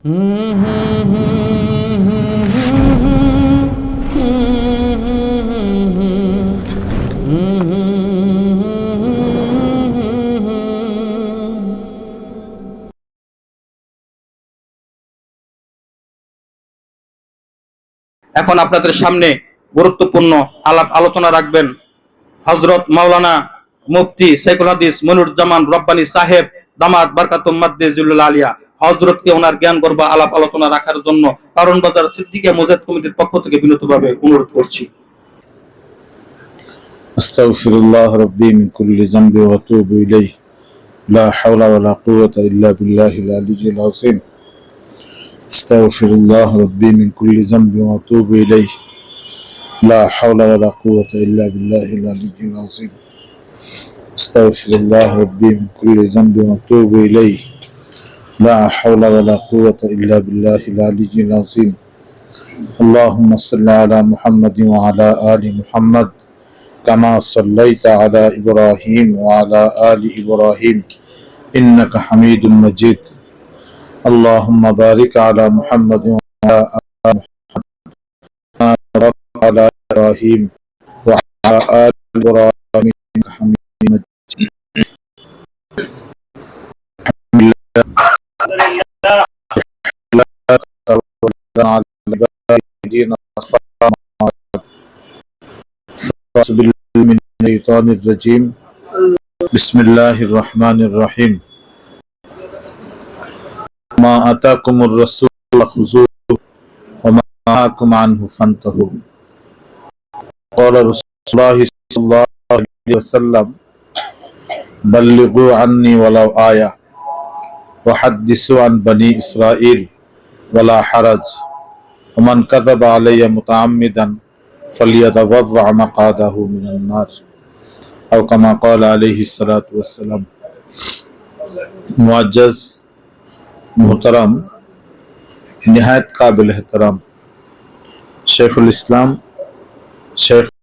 এখন আপনাদের সামনে গুরুত্বপূর্ণ আলোচনা রাখবেন হযরত মাওলানা মুফতি শেখুল হাদিস মনিরুজ্জামান রব্বানী সাহেব দামাত বারকাতুম মাদ্দিজুল আলিয়া। হযরতকে ওনার জ্ঞান গর্ব আলোচনা রাখার জন্য কারণ বাজার সিদ্দিকিয়া মুজাহিদ কমিটির পক্ষ থেকে বিনীতভাবে অনুরোধ করছি। আস্তাগফিরুল্লাহ রাব্বি মিন কুল্লি যামবি ওয়া আতুবু ইলাইহি লা হাওলা ওয়া লা কুওয়াতা ইল্লা বিল্লাহিল আলিয়্যিল আযীম। আস্তাগফিরুল্লাহ রাব্বি মিন কুল্লি যামবি ওয়া আতুবু ইলাইহি লা হাওলা ওয়া লা কুওয়াতা ইল্লা বিল্লাহিল আলিয়্যিল আযীম। আস্তাগফিরুল্লাহ রাব্বি মিন কুল্লি যামবি ওয়া আতুবু ইলাইহি লা হাওলা ওয়া লা কুওয়াতা ইল্লা বিল্লাহিল আলিয়্যিল আযীম। আল্লাহুম্মা সাল্লি আলা মুহাম্মাদিন ওয়া আলা আলি মুহাম্মাদ كما صليت على إبراهيم وعلى آل إبراهيم إنك حميد مجيد. اللهم بارك على محمد وعلى آل محمد كما باركت على إبراهيم وعلى آل إبراهيم إنك حميد مجيد. من الشيطان الرجيم. بسم الله الرحمن الرحيم. ما آتاكم الرسول فخذوه وما نهاكم عنه فانتهوا. قال رسول الله صلى الله عليه وسلم بلغوا عني ولو آية وحدثوا عن بني إسرائيل ولا حرج ومن كذب علي متعمدا فليتبوأ مقعده من النار أو كما قال عليه الصلاة والسلام. मुअज्जज़ मोहतरम निहायत काबिल एहतराम शेखुल इस्लाम शेखुल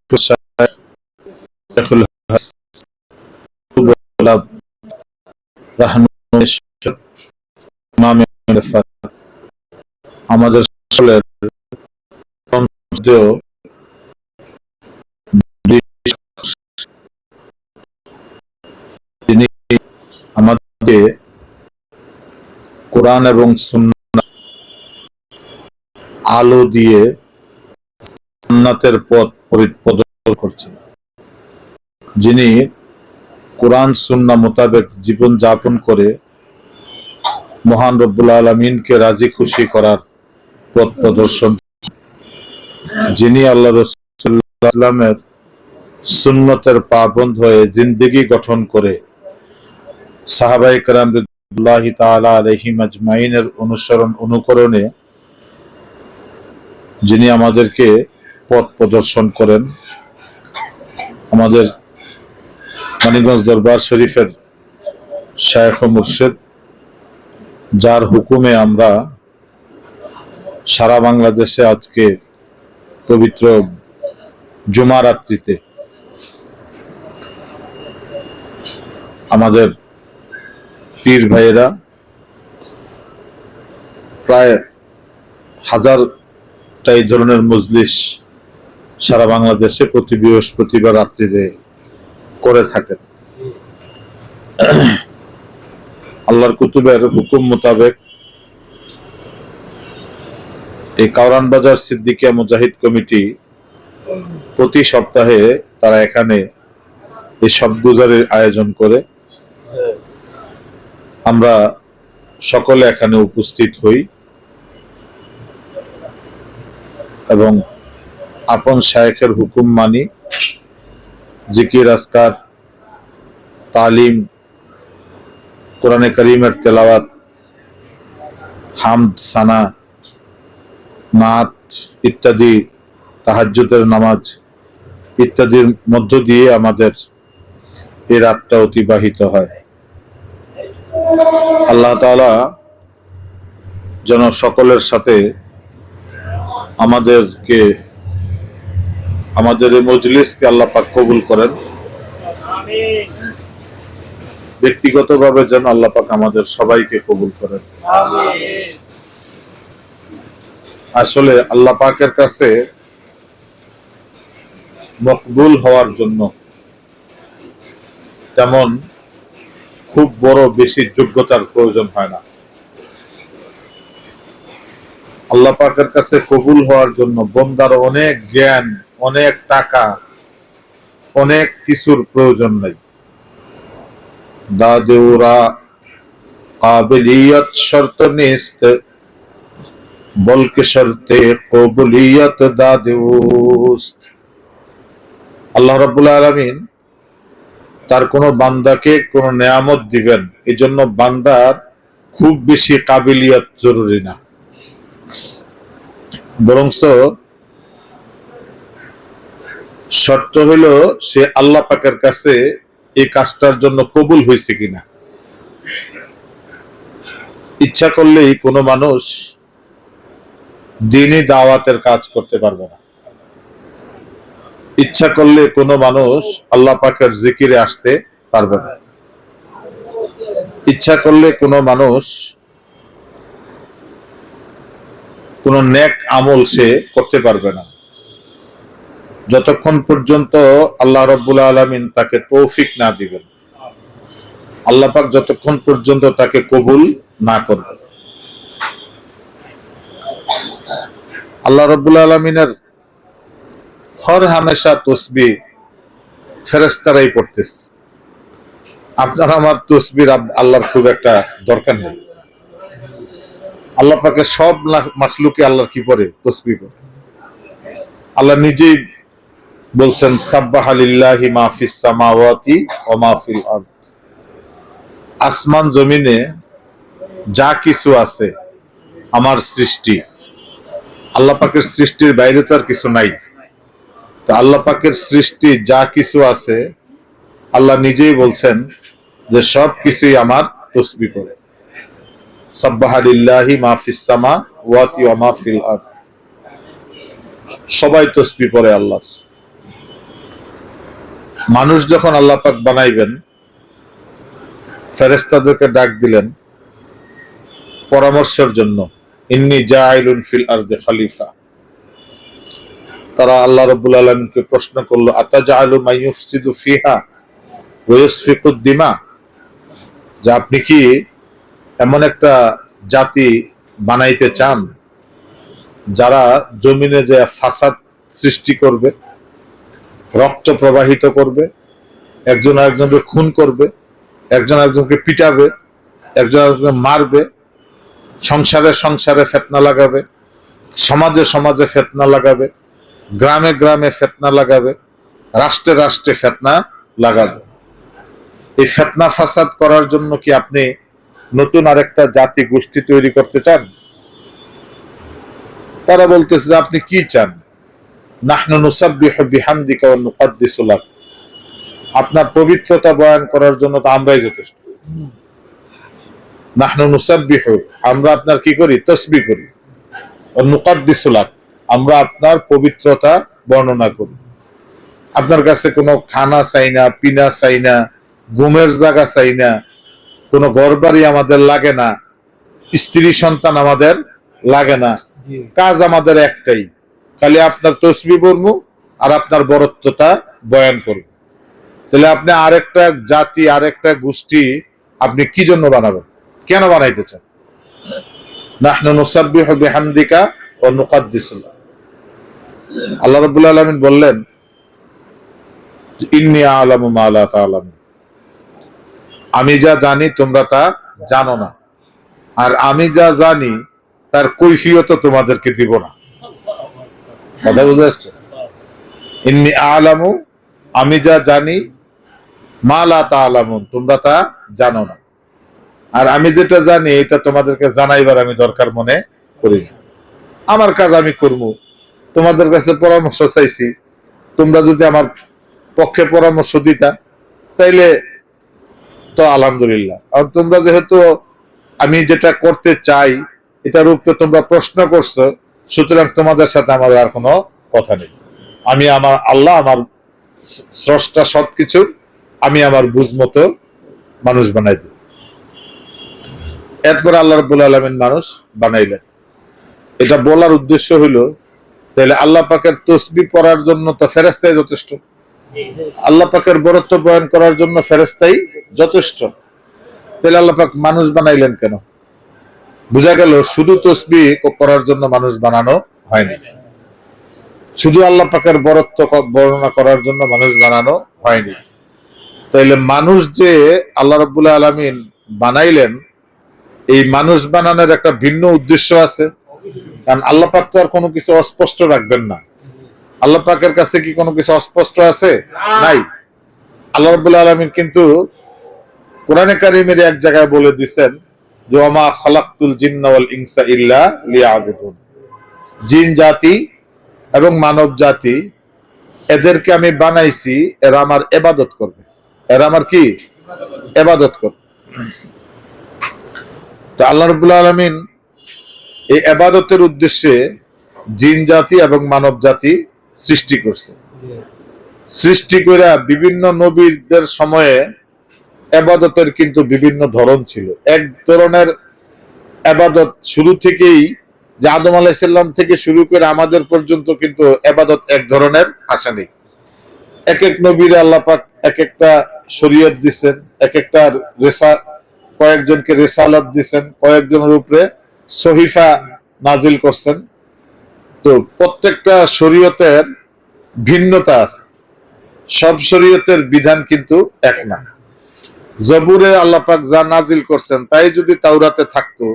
আমাদের সকলের যিনি আমাদেরকে কোরআন এবং সুন্নাহ আলো দিয়ে জান্নাতের পথ প্রদর্শন করছেন, যিনি কোরআন সুন্নাহ মোতাবেক জীবন যাপন করে মহান রব্বুল আলামিনকে রাজি খুশি করার পথ প্রদর্শন, যিনি আল্লাহ রাসূল সাল্লাল্লাহু আলাইহি ওয়াসাল্লামের সুন্নতের পাবন্দ হয়ে জিন্দেগি গঠন করে সাহাবায়ে কেরাম রাদিয়াল্লাহু তাআলা আলাইহিম আজমাইনের অনুসরণ অনুকরণে যিনি আমাদেরকে পথ প্রদর্শন করেন, আমাদের মানিকগঞ্জ দরবার শরীফের শায়খ ও মুর্শিদ, যার হুকুমে আমরা সারা বাংলাদেশে আজকে পবিত্র জুমা রাত্রিতে আমাদের পীর ভাইয়েরা প্রায় 1000টা এই ধরনের মজলিস সারা বাংলাদেশে প্রতি বৃহস্পতিবার রাত্রিতে করে থাকেন। আল্লাহর কুতুবের হুকুম মোতাবেক এই কাওরান বাজার সিদ্দিকিয়া মুজাহিদ কমিটি প্রতি সপ্তাহে তারা এখানে এই সব গুজারের আয়োজন করে। আমরা সকলে এখানে উপস্থিত হই এবং আপন শায়েখের হুকুম মানি, জিকির আজকার, তালিম, কোরআনে কারীমের তেলাওয়াত, হামদ, সানা, নাত ইত্যাদি, তাহাজ্জুদের নামাজ ইত্যাদির মধ্য দিয়ে আমাদের এই রাতটা অতিবাহিত হয়। আল্লাহ তাআলা যেন সকলের সাথে আমাদেরকে, আমাদের এই মজলিসকে আল্লাহ পাক কবুল করেন। ব্যক্তিগতভাবে যেন আল্লাহ পাক আমাদের সবাইকে কবুল করেন। আসলে আল্লাহ পাকের কাছে মকবুল হওয়ার জন্য তেমন খুব বড় বেশি যোগ্যতার প্রয়োজন হয় না। আল্লাহ পাকের কাছে কবুল হওয়ার জন্য বন্দার অনেক জ্ঞান, অনেক টাকা, অনেক কিছুর প্রয়োজন নাই। দাদেউরা কাবিলিয়ত শর্ত নিস্ত, বলকে শর্তে কবুলিয়ত দাদেউস্ত। আল্লাহ রাব্বুল আলামিন তার কোনো বান্দাকে কোনো নেয়ামত দিবেন, এই জন্য বান্দার খুব বেশি কাবিলিয়ত জরুরি না, বরংস শর্ত হলো সে আল্লাহ পাকের কাছে এই কাজটার জন্য কবুল হয়েছে কিনা। ইচ্ছা করলেই কোনো মানুষ দ্বীনি দাওয়াতের কাজ করতে পারবে না। ইচ্ছা করলে কোনো মানুষ আল্লাহ পাকের জিকিরে আসতে পারবে না। ইচ্ছা করলে কোনো মানুষ কোনো নেক আমল সে করতে পারবে না, যতক্ষণ পর্যন্ত আল্লাহ রাব্বুল আলামিন তাকে তৌফিক না দিবেন, আল্লাহ পাক যতক্ষণ পর্যন্ত তাকে কবুল না করবেন। আল্লাহ রাব্বুল আলামিনের হর হামেশা তসবিহ ফেরেশতারাই পড়তেছে। আপনার আমার তসবির আল্লাহর খুব একটা দরকার নেই। আল্লাহ পাকে সব মাখলুকে আল্লাহর কি পড়ে? তসবিহ পড়ে। আল্লাহ নিজেই বলছেন সাব্বাহা লিল্লাহি মা ফিস সামাওয়াতি ওয়া মা ফিল আরদ। আসমান জমিনে যা কিছু আছে আমার সৃষ্টি, আল্লাহ পাকের সৃষ্টির বাইরে তো আর কিছু নাই। তো আল্লাহ পাকের সৃষ্টি যা কিছু আছে আল্লাহ নিজেই বলছেন যে সব কিছুই আমার তসবিহ পড়ে। সাব্বাহা লিল্লাহি মা ফিস সামাওয়াতি ওয়া মা ফিল আরদ। সবাই তসবিহ পড়ে আল্লাহর। মানুষ যখন আল্লাহ পাক বানাইবেন, ফেরেশতাদেরকে ডাক দিলেন পরামর্শের জন্য, ইন্নী জাইলুন ফিল আরদি খলিফা। তারা আল্লাহ রাব্বুল আলামিনকে প্রশ্ন করলো, আতাজালু মাইয়ুফসিদু ফিহা ওয়া ইউসফিকুদ দিমা, যে আপনি কি এমন একটা জাতি বানাইতে চান যারা জমিনে যে ফাসাদ সৃষ্টি করবে, রক্ত প্রবাহিত করবে, একজন আরেকজনকে খুন করবে, একজন আরেকজনকে পিটাবে, একজন আরেকজনকে মারবে, সংসারে সংসারে ফিতনা লাগাবে, সমাজে সমাজে ফিতনা লাগাবে, গ্রামে গ্রামে ফিতনা লাগাবে, রাষ্ট্রে রাষ্ট্রে ফিতনা লাগাবে। এই ফিতনা ফাসাদ করার জন্য কি আপনি নতুন আরেকটা জাতি গোষ্ঠী তৈরি করতে চান? তারা বলতেছে যে আপনি কি চান? নাহনু নুসাব্বিহু বিহামদিকা ওয়া নুকদ্দিসু লাক। আপনার পবিত্রতা বয়ান করার জন্য তো আমরাই যথেষ্ট। নাহনু নুসাব্বিহু, আমরা আপনার কি করি? তাসবিহ করি। ওয়া নুকদ্দিসু লাক, আমরা আপনার পবিত্রতা বর্ণনা করি। আপনার কাছে কোনো খানা চাই না, পিনা চাই না, ঘুমের জায়গা চাই না, কোনো ঘরবাড়ি আমাদের লাগে না, স্ত্রী সন্তান আমাদের লাগে না, কাজ আমাদের একটাই, খালি আপনার তসবিহ পড়বো আর আপনার বরত্বতা বয়ান করব। তাহলে আপনি আরেকটা জাতি, আরেকটা গোষ্ঠী আপনি কি জন্য বানাবেন? কেন বানাইতে চান? নাহনু নুসাব্বিহু বিহামদিকা ওয়া নুকদ্দিসু লাক। আল্লাহ রাব্বুল আলামিন বললেন, ইন্নী আ'লামু মা লা তা'লামুন, আমি যা জানি তোমরা তা জানো না, আর আমি যা জানি তার কৈফিয়ত তোমাদেরকে দিব না। কথা বুঝে আসছে? ইন্নী আ'লামু, আমি যা জানি, মা লা তা'লামুন, তোমরা তা জানো না, আর আমি যেটা জানি এটা তোমাদেরকে জানাইবার আমি দরকার মনে করি না। আমার কাজ আমি করবো, তোমাদের কাছে পরামর্শ চাইছি, তোমরা যদি আমার পক্ষে পরামর্শ দিতা তাইলে তো আলহামদুলিল্লাহ। আর তোমরা যেহেতু আমি যেটা করতে চাই এটার উপরে তোমরা প্রশ্ন করছো, সুতরাং তোমাদের সাথে আমাদের আর কোনো কথা নেই। আমি আমার আল্লাহ, আমার স্রষ্টা সবকিছু, আমি আমার বুঝ মতো মানুষ বানাই দিই। এরপর আল্লাহ রাব্বুল আলামিন মানুষ বানাইলেন। এটা বলার উদ্দেশ্য হইল, তাহলে আল্লাহ পাকের তসবিহ পড়ার জন্য তো ফেরেশতাই যথেষ্ট, আল্লাহ পাকের বরত্ব বয়ান করার জন্য ফেরেশতাই যথেষ্ট। তাহলে আল্লাহ পাক মানুষ বানাইলেন কেন? বোঝা গেল শুধু তসবিহ করার জন্য মানুষ বানানো হয়নি, শুধু আল্লাহ পাকের বরত্ব বর্ণনা করার জন্য মানুষ বানানো হয়নি। তাইলে মানুষ যে আল্লাহ রাব্বুল আলামিন বানাইলেন, এই মানুষ বানানোর একটা ভিন্ন উদ্দেশ্য আছে। কারণ আল্লাহ পাক তো আর কোনো কিছু অস্পষ্ট রাখবেন না। আল্লাহ পাকের কাছে কি কোনো কিছু অস্পষ্ট আছে? নাই। আল্লাহ রাব্বুল আলামিন কিন্তু কোরআনে কারীমের এক জায়গায় বলে দিয়েছেন যে ওমা খালাকতুল জিন্না ওয়াল ইনসা ইল্লা লিয়াবুদুন, জিন জাতি এবং মানব জাতি এদেরকে আমি বানাইছি এরা আমার ইবাদত করবে, এরা আমার কি ইবাদত করবে। তো আল্লাহ রাব্বুল আলামিন এই ইবাদতের উদ্দেশ্যে জিন জাতি এবং মানব জাতি সৃষ্টি করছে। সৃষ্টি করে বিভিন্ন নবীদের সময়ে ইবাদতের কিন্তু বিভিন্ন ধরন ছিল। এক ধরনের ইবাদত শুরু থেকেই, যে আদম আলাইহিস সালাম থেকে শুরু করে আমাদের পর্যন্ত কিন্তু ইবাদত এক ধরনের আসে নেই। এক এক নবীর আল্লাহ পাক এক একটা শরীয়ত দিবেন, এক একটা কয়েকজনকে রিসালাত দিবেন, কয়েকজনের উপরে সহিফা নাজিল করছেন। তো প্রত্যেকটা শরীয়তের ভিন্নতা আছে, সব শরীয়তের বিধান কিন্তু এক না। জবুরে আল্লাহ পাক যা নাজিল করছেন তাই যদি তাওরাতে থাকতো,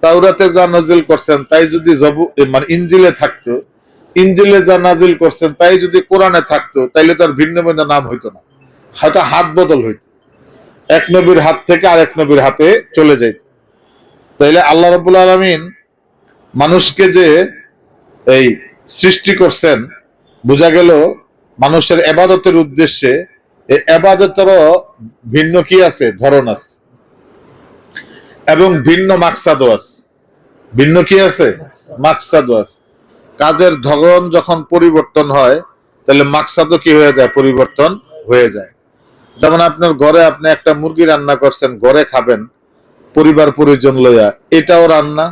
তাওরাতে যা নাজিল করছেন তাই যদি মানে ইনজিলে থাকতো, ইনজিলে যা নাজিল করছেন তাই যদি কোরআনে থাকতো, তাইলে তার ভিন্ন ভিন্ন নাম হইতো না, হয়তো হাত বদল হইতো, এক নবীর হাত থেকে আরেক নবীর হাতে চলে যাইত। তাইলে আল্লাহ রাব্বুল আলামিন মানুষকে যে এই সৃষ্টি করছেন, বোঝা গেল মানুষের ইবাদতের উদ্দেশ্যে। এই ইবাদতেরও ভিন্ন কি আছে, ধরন আছে, এবং ভিন্ন মাকসাদও আছে। ভিন্ন কি আছে, মাকসাদও আছে। কাজের ধরন যখন পরিবর্তন হয় তাহলে মাকসাদও কি হয়ে যায়, পরিবর্তন হয়ে যায়। যেমন আপনার ঘরে আপনি একটা মুরগি রান্না করছেন, ঘরে খাবেন পরিবার পরিজন লইয়া, এটাও রান্না।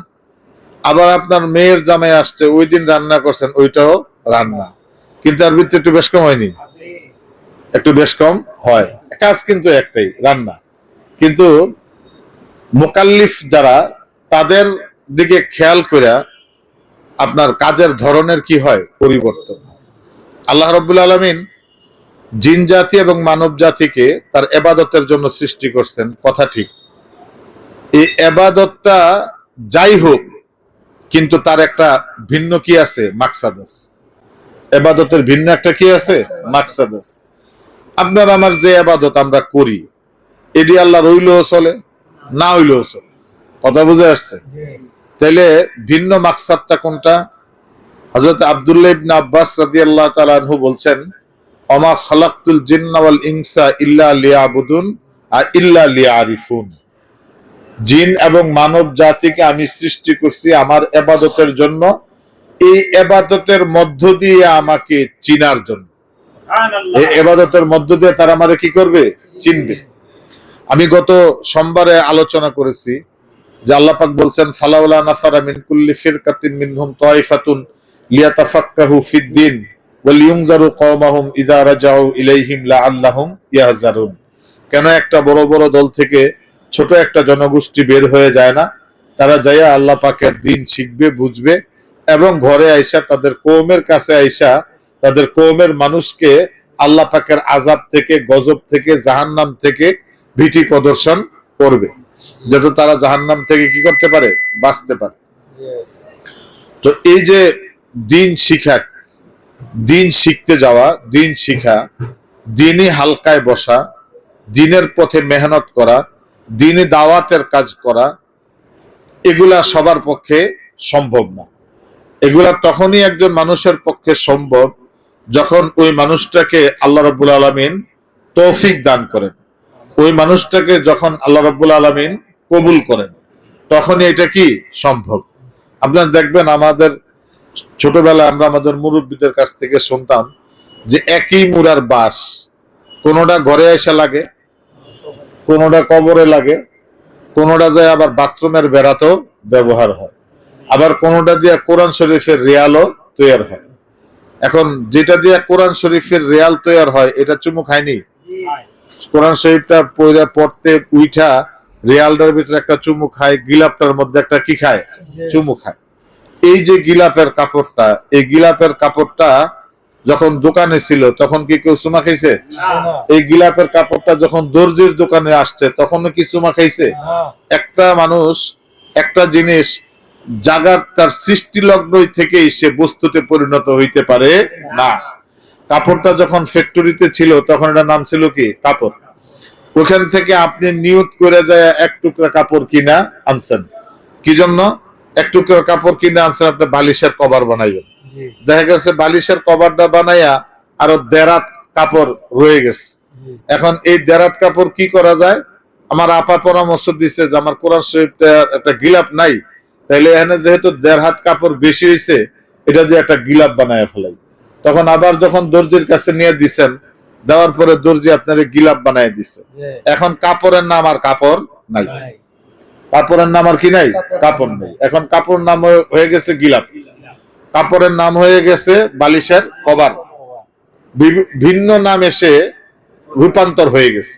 আবার আপনার মেয়ের জামাই আসছে, ওই দিন রান্না করছেন, ওইটাও রান্না। কিন্তু আর ভিতরে একটু বেশ কম হয়নি, একটু বেশ কম হয়, কাজ কিন্তু একটাই, রান্না। কিন্তু মুকাল্লিফ যারা, তাদের দিকে খেয়াল করে আপনার কাজের ধরনের কি হয়, পরিবর্তন। আল্লাহ রাব্বুল আলামিন জিন জাতি এবং মানব জাতিকে তার ইবাদতের জন্য সৃষ্টি করছেন, কথা ঠিক। এই ইবাদতটা যাই হোক, কিন্তু তার একটা ভিন্ন কি আছে, মাকসাদ আছে। ইবাদতের ভিন্ন একটা কি আছে, মাকসাদ আছে। আপনার আমার যে ইবাদত আমরা করি, এটি আল্লাহ রইলেও চলে, না হইলেও চলে, কথা বুঝে আসছে? তাইলে ভিন্ন মাকসাদটা কোনটা? হযরত আব্দুল্লাহ ইবনে আব্বাস রাদিয়াল্লাহু তাআলা আনহু বলছেন, ওমা খালাকতুল জিন্না ওয়াল ইনসা ইল্লা লিয়াবুদুন ইল্লা লিয়ারিফুন, জিন এবং মানব জাতিকে আমি সৃষ্টি করছি আমার ইবাদতের জন্য, এই ইবাদতের মধ্য দিয়ে আমাকে চিনার জন্য। এই ইবাদতের মধ্য দিয়ে তারা আমারে কি করবে, চিনবে। আমি গত সোমবারে আলোচনা করেছি যে আল্লাহ পাক বলছেন, ফালাউলা নাফারা মিন কুল্লি ফিরকাতিন মিনহুম তাইফাতুন লিয়াতাফাক্কাহু ফিদ-দ্বীন ওয়া লিয়ুনযারু কওমাহুম ইযা রাজাউ ইলাইহিম লাআল্লাহুম ইয়াহযারুন। কেন একটা বড় বড় দল থেকে ছোট একটা জনগোষ্ঠী বের হয়ে যায় না? তারা যাইয়া আল্লাহ পাকের দ্বীন শিখবে, বুঝবে, এবং ঘরে আইসা তাদের কওমের কাছে আইসা তাদের কওমের মানুষকে আল্লাহ পাকের আযাব থেকে, গজব থেকে, জাহান্নাম থেকে ভীতি প্রদর্শন করবে, যাতে তারা জাহান্নাম থেকে কি করতে পারে, বাঁচতে পারে। তো এই যে দ্বীন শিখা, দ্বীন শিখতে যাওয়া, দ্বীন শিখা, দ্বীনই হালকায় বসা, দ্বীনের পথে মেহনত করা, দ্বীনি দাওয়াতের কাজ করা, এগুলা সবার পক্ষে সম্ভব না। এগুলা তখনই একজন মানুষের পক্ষে সম্ভব যখন ওই মানুষটাকে আল্লাহ রাব্বুল আলামিন তৌফিক দান করেন, ওই মানুষটাকে যখন আল্লাহ রাব্বুল আলামিন কবুল করেন, তখনই এটা কি সম্ভব। আপনারা দেখবেন আমাদের ছোটবেলায় আমরা আমাদের মুরব্বীদের কাছ থেকে শুনতাম যে একই মুরার বাঁশ, কোনোটা ঘরে এসে লাগে, কোনোটা কবরে লাগে, কোনোটা যায় আবার বাথরুমের বেড়াতেও ব্যবহার হয়। আবার কোনটা দিয়ে কোরআন শরীফের রিয়ালও তৈরি হয়। এখন যেটা দিয়ে কোরআন শরীফের রিয়াল তৈরি হয় এটা চুমু খায়নি? কোরআন শরীফটা পড়তে উইঠা রিয়ালটার ভিতরে একটা চুমু খায়, গিলাপটার মধ্যে একটা কি খায়? চুমু খায়। এই যে গিলাপের কাপড়টা, এই গিলাপের কাপড়টা যখন দোকানে ছিল তখন কি কেউ চুমা খাইছে? এই গিলাপের কাপড়টা যখন দর্জির দোকানে আসছে তখন কি চুমা খাইছে? একটা মানুষ একটা জিনিস জাগার তার সৃষ্টি লগ্নই থেকেই সে বস্তুতে পরিণত হইতে পারে না। কাপড়টা যখন ফ্যাক্টরিতে ছিল তখন এটার নাম ছিল কি? কাপড়। ওখান থেকে আপনি নিয়ত করে যায় এক টুকরা কাপড় কিনা আনছেন, কি জন্য? এক টুকরা কাপড় কিনে আনছেন আপনি বালিশের কভার বানাইবেন। দেখা গেছে বালিশের কভারটা বানাইয়া আরো দেরাত কাপড় রয়ে গেছে। এখন এই দেরাত কাপড় কি করা যায়? আমার আপা পরামর্শ দিচ্ছে যে আমার কোরআন শরীফটা একটা গিলাপ নাই, তাইলে এখানে যেহেতু দেড় হাত কাপড় বেশি হয়েছে এটা দিয়ে একটা গিলাপ বানায় ফেলাই। তখন আবার যখন দর্জির কাছে নিয়ে দিচ্ছেন, দেওয়ার পরে দর্জি আপনার গিলাপ বানায় দিচ্ছে। এখন কাপড়ের নাম আর কাপড় নাই, কাপড়ের নাম আর কি নাই? কাপড় নেই। এখন কাপড় নাম হয়ে গেছে গিলাপ, কাপড়ের নাম হয়ে গেছে বালিশের কভার। ভিন্ন নাম এসে রূপান্তর হয়ে গেছে,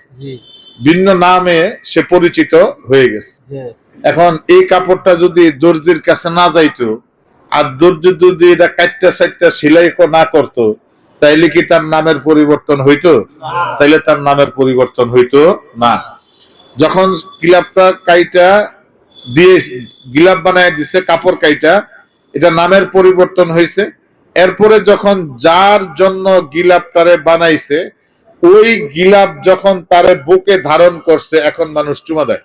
ভিন্ন নামে সে পরিচিত হয়ে গেছে। এখন এই কাপড়টা যদি দর্জির কাছে না যাইতো আর দর্জি যদি এটা কাটটা সাইটটা সেলাই না করতো তাইলে কি তার নামের পরিবর্তন হইতো? তাইলে তার নামের পরিবর্তন হইতো না। যখন গিলাপটা কাইটা দিয়ে গিলাপ বানায় দিছে, কাপড় কাইটা, এটা নামের পরিবর্তন হয়েছে। এরপরে যখন যার জন্য গিলাপটারে বানাইছে ওই গিলাপ যখন তারে বুকে ধারণ করছে, এখন মানুষ চুমা দেয়।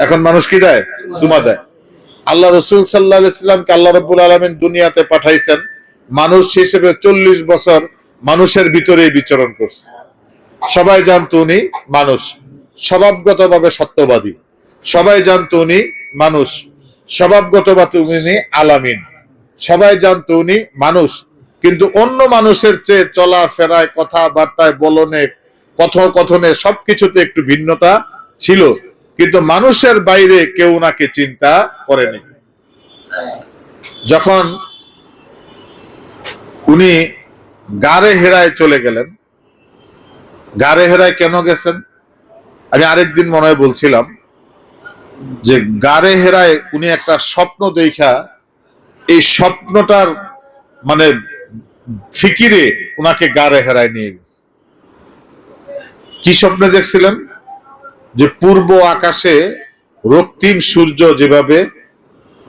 এখন মানুষ কি দেয়? চুমা দেয়। আল্লাহ রসুল সাল্লাল্লাহু আলাইহি ওয়াসাল্লামকে আল্লাহ রাব্বুল আলামিন দুনিয়াতে পাঠাইছেন মানুষ হিসেবে। 40 বছর মানুষের ভিতরেই বিচরণ করছে। সবাই জানতো উনি মানুষ, স্বভাবগতভাবে সত্যবাদী। সবাই জানতো উনি মানুষ, স্বভাবগতভাবে উনি আলামিন। সবাই জানতো উনি মানুষ, কিন্তু অন্য মানুষের চেয়ে চলাফেরায়, কথাবার্তায়, বলনে, কথোপকথনে সবকিছুতে একটু ভিন্নতা ছিল, কিন্তু মানুষের বাইরে কেউ ওনাকে চিন্তা করেনি। যখন উনি গারে হেরায় চলে গেলেন, গারে হেরায় কেন গেছেন আমি আরেকদিন মনে হয় বলছিলাম যে গারে হেরায় উনি একটা স্বপ্ন দেখা, এই স্বপ্নটার মানে ফিকিরে উনাকে গারে হেরায় নিয়ে গেছে। কি স্বপ্ন দেখছিলেন? যে পূর্ব আকাশে রক্তিম সূর্য যেভাবে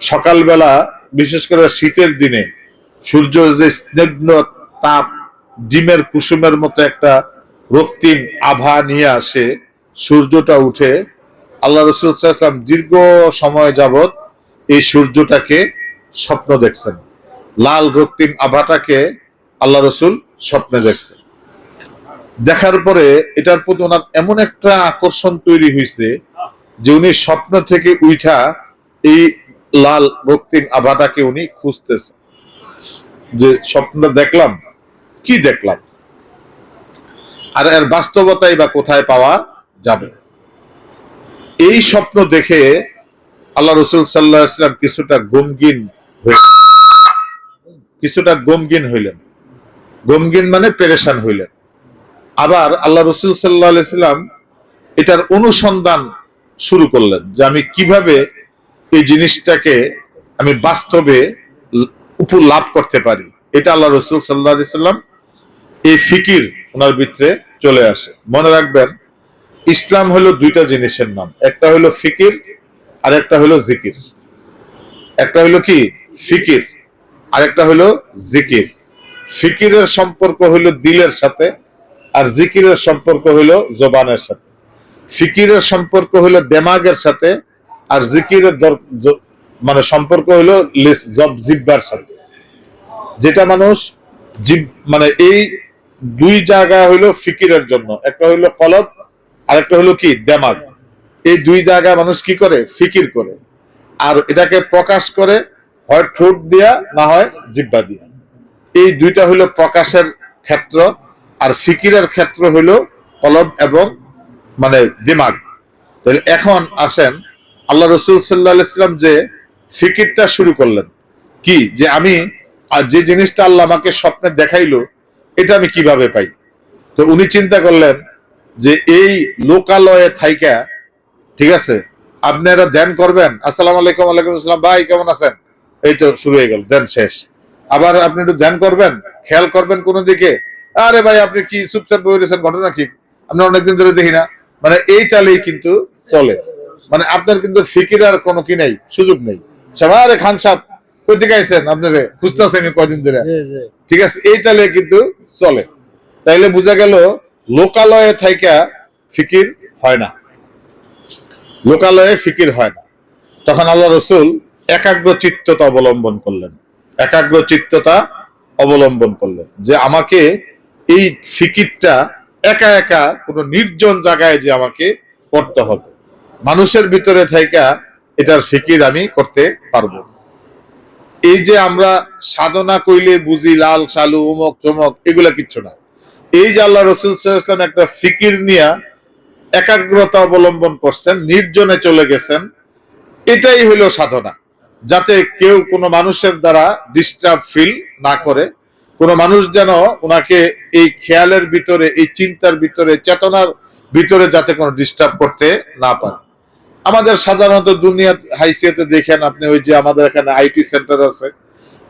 সকালবেলা, বিশেষ করে শীতের দিনে সূর্য যে স্নিগ্ধ তাপ, ডিমের কুসুমের মতো একটা রক্তিম আভা নিয়ে আসে, সূর্যটা উঠে, আল্লাহ রাসূল সাল্লাল্লাহু আলাইহি ওয়াসাল্লাম দীর্ঘ সময় যাবত এই সূর্যটাকে স্বপ্ন দেখছেন। লাল রক্তিম আভাটাকে আল্লাহ রাসূল স্বপ্নে দেখছেন। দেখার পরে এটার প্রতি ওনার এমন একটা আকর্ষণ তৈরি হয়েছে যে উনি স্বপ্ন থেকে উঠা এই লাল রক্তিম আভাটাকে উনি খুঁজতেছেন, যে স্বপ্নটা দেখলাম, কি দেখলাম, আর এর বাস্তবতাই বা কোথায় পাওয়া যাবে। এই স্বপ্ন দেখে আল্লাহ রাসূল সাল্লাল্লাহু আলাইহি ওয়াসাল্লাম কিছুটা গমগিন হইলেন। গমগিন মানে পেরেশান হইলেন। আবার আল্লাহ রাসূল সাল্লাল্লাহু আলাইহি ওয়াসাল্লাম এটার অনুসন্ধান শুরু করলেন যে আমি কিভাবে এই জিনিসটাকে আমি বাস্তবে লাভ করতে পারি। এটা আল্লাহ রাসূল সাল্লাল্লাহু আলাইহি ওয়াসাল্লাম এই ফিকির ওনার ভিতরে চলে আসে। মনে রাখবেন, ইসলাম হলো দুইটা জিনিসের নাম, একটা হলো ফিকির আর একটা হলো জিকির। একটা হলো কি? ফিকির, আর একটা হলো জিকির। ফিকিরের সম্পর্ক হলো দিলের সাথে, আর জিকিরের সম্পর্ক হলো জবানের সাথে। ফিকিরের সম্পর্ক হলো দেমাগের সাথে, আর জিকিরের মানে সম্পর্ক হলো জিহ্বার সাথে। যেটা মানুষ মানে এই দুই জায়গা হইলো ফিকিরের জন্য, একটা হইলো কলব আর একটা হলো কি? দেমাগ। এই দুই জায়গায় মানুষ কি করে? ফিকির করে। আর এটাকে প্রকাশ করে হয় ঠোঁট দিয়া, না হয় জিহ্বা দিয়া। এই দুইটা হইলো প্রকাশের ক্ষেত্র, আর ফিকিরের ক্ষেত্র হইলো কলব এবং মানে দিমাগ। তাহলে এখন আসেন, আল্লাহ রাসূল সাল্লাল্লাহু আলাইহি ওয়াসাল্লাম যে ফিকিরটা শুরু করলেন কি, যে আমি যে জিনিসটা আল্লাহ আমাকে স্বপ্নে দেখাইলো এটা আমি কিভাবে পাই। তো উনি চিন্তা করলেন যে এই লোকালয়ে থাইকা, ঠিক আছে, আপনারা ধ্যান করবেন, আসসালামু আলাইকুম, ওয়ালাইকুম আসসালাম, ভাই কেমন আছেন, এই তো শুরু হয়ে গেল, ধ্যান শেষ। আবার আপনি একটু ধ্যান করবেন, খেয়াল করবেন কোন দিকে, আরে ভাই আপনি কি চুপচাপ বই রয়েছেন, ঘটনা কি, আমরা অনেকদিন ধরে দেখি না, মানে এই তালেই কিন্তু চলে। মানে আপনার কিন্তু ফিকির আর কোনো কি নেই, সুযোগ নেই। সবাই খান সাহেব কই দিকে আইছেন, আপনারে খুঁজতেছেন কয়দিন ধরে, ঠিক আছে, এই তালে কিন্তু চলে। তাইলে বোঝা গেল লোকালয়ে থাইকা ফিকির হয় না, লোকালয়ে ফিকির হয় না। তখন আল্লাহ রসুল একাগ্র চিত্ততা অবলম্বন করলেন, একাগ্র চিত্ততা অবলম্বন করলেন, যে আমাকে এই ফিকিরটা একা একা কোন নির্জন জায়গায় যে আমাকে করতে হবে, মানুষের ভিতরে থাইকা এটার ফিকির আমি করতে পারবো। এই যে আমরা সাধনা কইলে বুঝি লাল সালু উমক চমক, এগুলা কিচ্ছু না। এই যে আল্লাহ রসুল সাল্লাল্লাহু আলাইহি ওয়াসাল্লাম একটা ফিকির নিয়ে একাগ্রতা অবলম্বন করছেন, নির্জনে চলে গেছেন, এটাই হলো সাধনা। যাতে কেউ কোনো মানুষের দ্বারা ডিস্টার্ব ফিল না করে, কোনো মানুষ যেন ওনাকে এই খেয়ালের ভিতরে, এই চিন্তার ভিতরে, চেতনার ভিতরে যাতে কোনো ডিস্টার্ব করতে না পারে। আমাদের সাধারণত দুনিয়া হাইসিয়াতে দেখেন আপনি, ওই যে আমাদের এখানে আইটি সেন্টার আছে,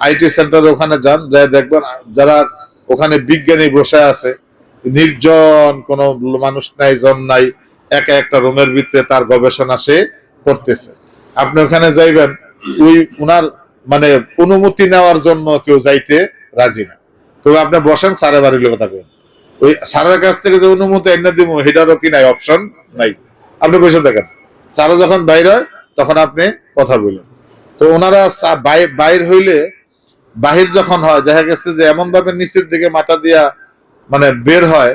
আইটি সেন্টারে ওখানে যান, যাই দেখবেন যারা ওখানে বিজ্ঞানী বসে আছে, নির্জন, কোনো মানুষ নাই, জন নাই, একা একটা রুমের ভিতরে তার গবেষণা সে করতেছে। আপনি ওখানে যাইবেন, ওই উনার মানে অনুমতি নেওয়ার জন্য কেউ যাইতে রাজি না। তবে আপনি বসেন, স্যারের বাড়ির লোক থাকবেন, ওই স্যারের কাছ থেকে যে অনুমতি এনে দিব সেটারও কি নাই, অপশন নাই। আপনি বসে দেখেন, স্যারও যখন বাইর হয় তখন আপনি কথা বলেন। তো ওনারা বাইর হইলে, বাহির যখন হয় দেখা গেছে যে এমন ভাবে নিচের দিকে মাথা দিয়া মানে বের হয়,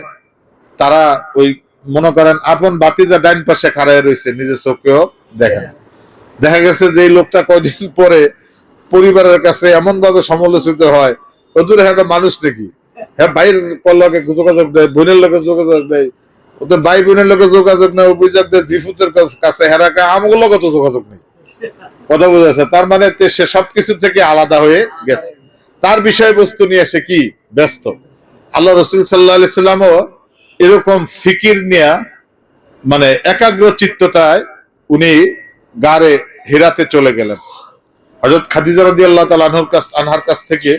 তারা ওই মনে করেন আপন বাতিজা ডাইন পাশে খাড়ায় রয়েছে, নিজের চোখেও দেখে না। দেখা গেছে যে এই লোকটা কয়দিন পরে পরিবারের কাছে এমন ভাবে সমালোচিত হয়, ওদের একটা মানুষ নাকি, হ্যাঁ ভাইয়ের লগে যোগাযোগ নেই, বোনের লগে যোগাযোগ নেই, ওদের ভাই বোনের লগে যোগাযোগ নেই, অভিযোগ দেয় জিফুতের কাছে, হেরাকা আমগুলো কত যোগাযোগ নেই। কথা বোঝা যাচ্ছে, তার মানে সে সবকিছু থেকে আলাদা হয়ে গেছে, তার বিষয়বস্তু নিয়ে সে কি ব্যস্ত। আল্লাহ রসুল সাল্লাল্লাহু আলাইহি সাল্লামও এরকম ফিকির নিয়ে মানে একাগ্র চিত্ততায় উনি গারে হেরাতে চলে গেলেন। হযরত খাদিজা রাদিয়াল্লাহু তাআলা আনহার কাছ থেকে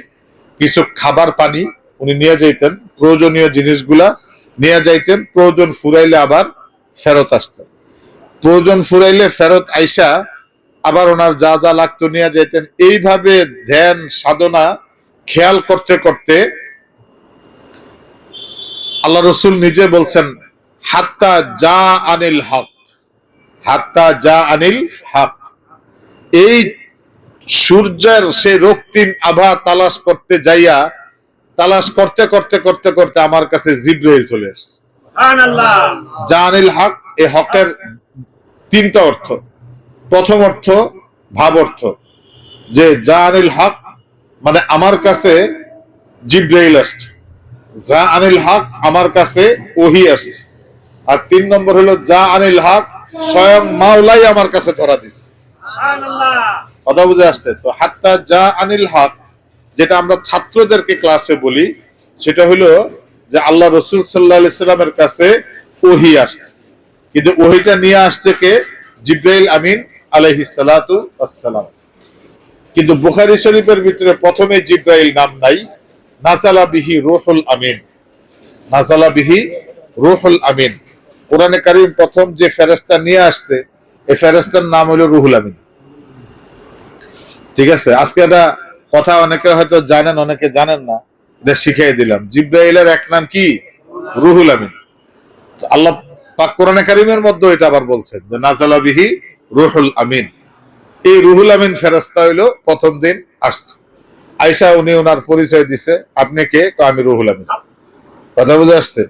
কিছু খাবার পানি উনি নিয়ে যাইতেন, প্রয়োজনীয় জিনিসগুলা নিয়ে যাইতেন, প্রয়োজন ফুরাইলে আবার ফেরত আসতেন, প্রয়োজন ফুরাইলে ফেরত আইসা আবার ওনার যা যা লাগতো নিয়ে যাইতেন। এইভাবে ধ্যান সাধনা খেয়াল করতে করতে আল্লাহ রসুল নিজে বলছেন, হাত্তা যা আনিল হক, হাত্তা যা আনিল হক। এই সূর্যের সেই রক্তিম আভা তালাশ করতে যাইয়া, তালাশ করতে করতে করতে করতে আমার কাছে জিবরাইল চলে আসছে। সুবহানাল্লাহ। জানিল হক, এই হকের তিনটা অর্থ। প্রথম অর্থ ভাব অর্থ, যে জানিল হক মানে আমার কাছে জিবরাইল আসছে, যা আনিল হক আমার কাছে ওহী আসছে। আর তিন নম্বর হলো যা আনিল হক, স্বয়ং মাওলাই আমার কাছে ধরা দিছে। সুবহানাল্লাহ। কথা বুঝে আসছে তো? হাত্তা যা আনিল হক, যেটা আমরা ছাত্রদেরকে ক্লাসে বলি, সেটা হলো যে আল্লাহ রসুল সাল্লাল্লাহু আলাইহি সাল্লামের কাছে ওহী আসছে, কিন্তু ওহীটা নিয়ে আসছে কে? জিবরাইল আমিন আলাইহিস সালাতু ওয়াস সালাম। কিন্তু বুখারী শরীফের ভিতরে প্রথমে জিবরাইল নাম নাই, নাযালা বিহি রূহুল আমিন, নাযালা বিহি রূহুল আমিন। কোরআনে কারীম প্রথম যে ফেরেশতা নিয়ে আসছে, এই ফেরেশতার নাম হলো রুহুল আমিন। ঠিক আছে, আজকে এটা কথা অনেকে হয়তো জানেন, অনেকে জানেন না, এটা শিখিয়ে দিলাম। জিবরাইলের এক নাম কি? রুহুল আমিন। আল্লাহ পাক কোরআনে কারীমের মধ্যে এটা আবার বলছেন যে নাযালা বিহি রূহুল আমিন। এই রুহুল আমিন ফেরেশতা হইলো প্রথম দিন আসছে। আয়েশা উনি ওনার পরিচয় দিছে, আপনি কে? আমি রুহুল আমিন। কথা বুঝে আসছে?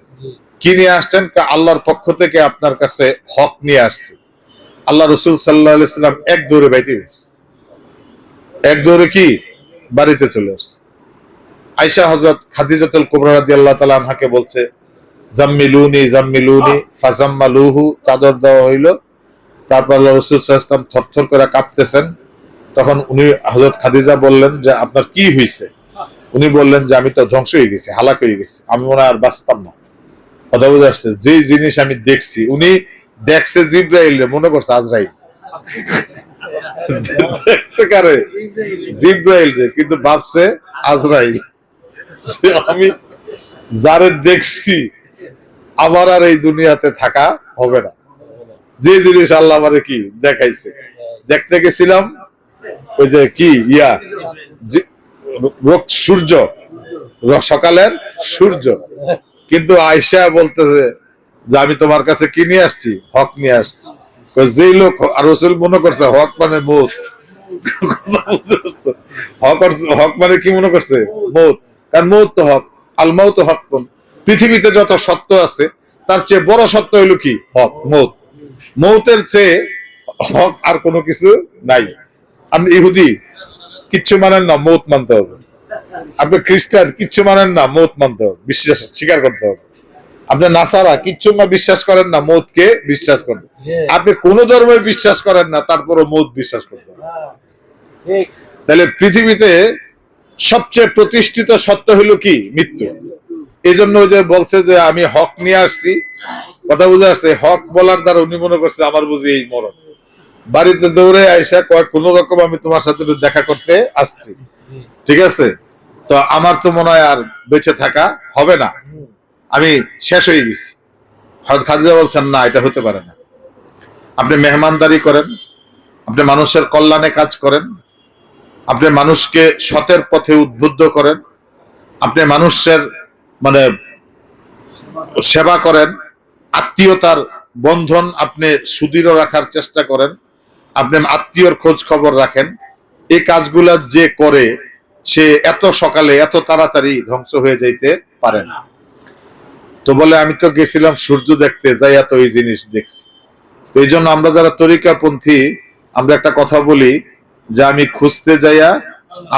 কি নিয়ে আসছেন? আল্লাহর পক্ষ থেকে আপনার কাছে হক নিয়ে আসছে। আল্লাহ রাসূল সাল্লাল্লাহু আলাইহি সাল্লাম এক দৌড়ে বাইতে গেছে, এক দৌড়ে কি বাড়িতে চলে আসছে। আয়েশা হযরত খাদিজাতুল কুবরা রাদিয়াল্লাহু তাআলা আনহাকে বলছে, জাম্মিলুনি জাম্মিলুনি, ফাজাম্মালুহু, চাদর দেওয়া হইল। তারপর আল্লাহ রাসূল সাল্লাল্লাহু আলাইহি ওয়াসাল্লাম থরথর করে কাঁপতেছেন, তখন উনি হযরত খাদিজা বললেন যে আপনার কি হয়েছে? উনি বললেন যে আমি তো ধ্বংস হয়ে গেছি, হালাক হয়ে গেছি, আমি মনে হয় আর বাঁচতাম না। কথা বুঝে আসছে? যে জিনিস আমি দেখছি, উনি দেখছে জিব্রাইল, মনে করছে আজরাইল। দেখছে কারে? জিব্রাইল রে, কিন্তু ভাবছে আজরাইল। আমি যারে দেখছি আবার আর এই দুনিয়াতে থাকা হবে না। যে জিনিস আল্লাহ আমারে কি দেখাইছে, দেখতে গেছিলাম ওই যে কি সূর্য, সকালের সূর্য, কিন্তু আয়সা বলতেছে যে আমি তোমার কাছে কি নিয়ে আসছি? হক নিয়ে আসছি। যেই লোক রাসূল মনে করছে হক মানে মৌত, হক মানে কি মনে করছে? মৌত। কারণ মৌত তো হক, আল মাউত হক। পৃথিবীতে যত সত্য আছে তার চেয়ে বড় সত্য হইল কি? হক, মৌত। মৌতের চেয়ে হক আর কোনো কিছু নাই। আপনি ইহুদি কিচ্ছু মানেন না, মৌত মানতে হবে। আপনি খ্রিস্টান কিচ্ছু মানেন না, মৌত মানতে হবে, বিশ্বাস স্বীকার করতে হবে। আপনি নাসারা কিচ্ছু না বিশ্বাস করেন না, মৌতকে বিশ্বাস করেন। আপনি কোন ধর্মে বিশ্বাস করেন না, তারপরও মৌত বিশ্বাস করতে হবে। তাহলে পৃথিবীতে সবচেয়ে প্রতিষ্ঠিত সত্য হলো কি? মৃত্যু। এই জন্য যে বলছে যে আমি হক নিয়ে আসছি, কথা বুঝে আসছে? হক বলার দ্বারা উনি মনে করছে আমার বুঝি এই মরণ। বাড়িতে দৌড়ে আইসা কয়েক কোন রকম আমি তোমার সাথে দেখা করতে আসছি, ঠিক আছে? তো আমার তো মনে হয় আর বেঁচে থাকা হবে না, আমি শেষ হয়ে গেছি। হযরত খাদিজা বলছেন না, এটা হতে পারে না। আপনি মেহমানদারি করেন, আপনি মানুষের কল্যাণে কাজ করেন, আপনি মানুষকে সতের পথে উদ্বুদ্ধ করেন, আপনি মানুষের মানে সেবা করেন, আত্মীয়তার বন্ধন আপনি সুদৃঢ় রাখার চেষ্টা করেন, আপনি আত্মীয়র খোঁজ খবর রাখেন। এই কাজগুলা যে করে সে এত সকালে এত তাড়াতাড়ি ধ্বংস হয়ে যাইতে পারে না। তো বলে আমি তো গেছিলাম সূর্য দেখতে, যাই এত এই জিনিস দেখছি। তো এই জন্য আমরা যারা তরিকাপন্থী, আমরা একটা কথা বলি যে আমি খুঁজতে যাইয়া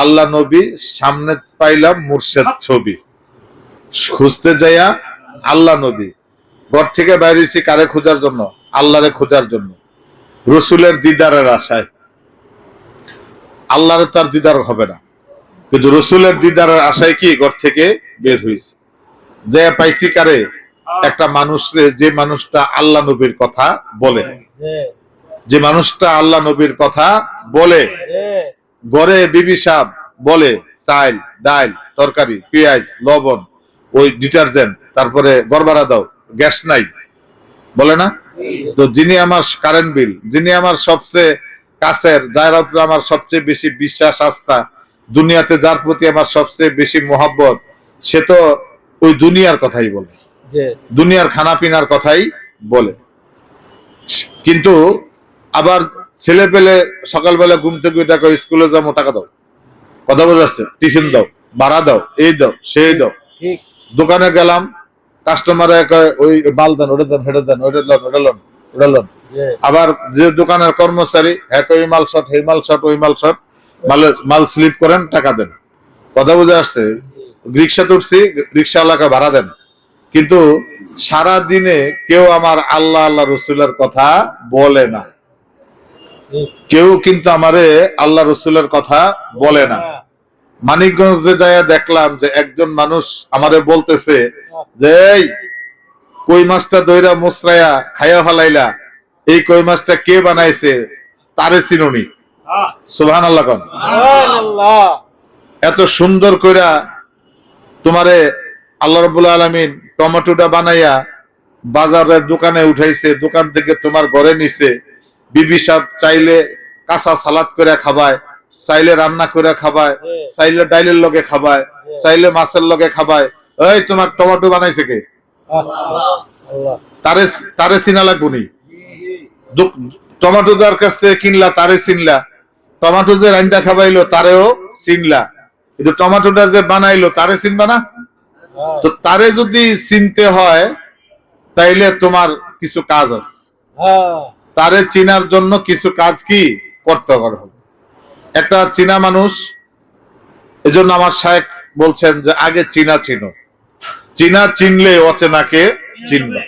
আল্লাহ নবী, সামনে পাইলাম মুর্শেদ ছবি। খুঁজতে যাইয়া আল্লাহ নবী, ঘর থেকে বাইরেছি কারে খোঁজার জন্য? আল্লাহরে খোঁজার জন্য, রসুলের দিদারের আশায়। আল্লাহরে তার দিদার হবে না, কিন্তু রসুলের দিদারের আশায় কি ঘর থেকে বের হয়েছে। যে পাইছি কারে? একটা মানুষ, যে মানুষটা আল্লাহ নবীর কথা বলে, যে মানুষটা আল্লাহ নবীর কথা বলে। ঘরে বিবি সাহেব বলে চাল ডাল তরকারি পেঁয়াজ লবণ ওই ডিটারজেন্ট, তারপরে গড়বাড়া দাও, গ্যাস নাই, বলে না? তো যিনি আমার কারেন্ট বিল, যিনি আমার সবচেয়ে কাছের, যার উপরে আমার সবচেয়ে বেশি বিশ্বাস আস্থা, দুনিয়াতে যার প্রতি আমার সবচেয়ে বেশি মোহাব্বত, সে তো ওই দুনিয়ার কথাই বলে, দুনিয়ার খানা পিনার কথাই বলে। কিন্তু আবার ছেলে পেলে সকালবেলা ঘুম থেকে দেখো স্কুলে যাবো, টাকা দাও, কথা বলে আসছে, টিফিন দাও, ভাড়া দাও, এই দাও সেই দাও। দোকানে গেলাম, কাস্টমার ওই মাল দেন, ওটা দেন, হেটা দেন, ওটা দেন, ওটা লন, ওটা লন। আবার যে দোকানের কর্মচারী, হ্যাঁ ওই মাল শর্ট, এই মাল শর্ট, ওই মাল শর্ট, মাল স্লিপ করেন, টাকা দেন, কথা বুঝে আসছে? রিক্সা তুলছি, রিক্সা এলাকা ভাড়া দেন। কিন্তু সারা দিনে কেউ আমার আল্লাহ আল্লাহ রসুলের কথা বলে না, কেউ কিন্তু আমারে আল্লাহ রসুলের কথা বলে না। মানিকগঞ্জে যাইয়া দেখলাম যে একজন মানুষ আমারে বলতেছে যে এই কই মাছটা দইরা মুসরাইয়া খাইয়া ফেলাইলা, এই কই মাছটা কে বানাইছে? তারে চিনুনি? সুবহানাল্লাহ। কোন এত সুন্দর কইরা তোমারে আল্লাহ রাব্বুল আলামিন টমেটোটা বানাইয়া বাজারের দোকানে উঠাইছে, দোকান থেকে তোমার ঘরে নিছে। বিবি সাহেব চাইলে কাঁচা সালাদ করে খাবায়, চাইলে রান্না করে খাবায়, চাইলে ডাইলের লগে খাবায়, চাইলে মাছের লগে খাবায়। এই তোমার টমেটো বানাইছে কে? তারে তারে চিনা লাগবো নি? টমেটো যার কাছ থেকে কিনলা তারে চিনলা, টমেটো যে রান্দা খাবাইলো তারেও চিনলা, কিন্তু টমেটোটা যে বানাইলো তারে চিনবা না? তো তারে যদি চিনতে হয় তাইলে তোমার কিছু কাজ আছে, তারে চিনার জন্য কিছু কাজ কি করতে হবে। একটা চীনা মানুষ, এজন্য আমার শায়েখ বলছেন যে আগে চীনা চিনো, চীনা চিনলে অচেনাকে চিনবা।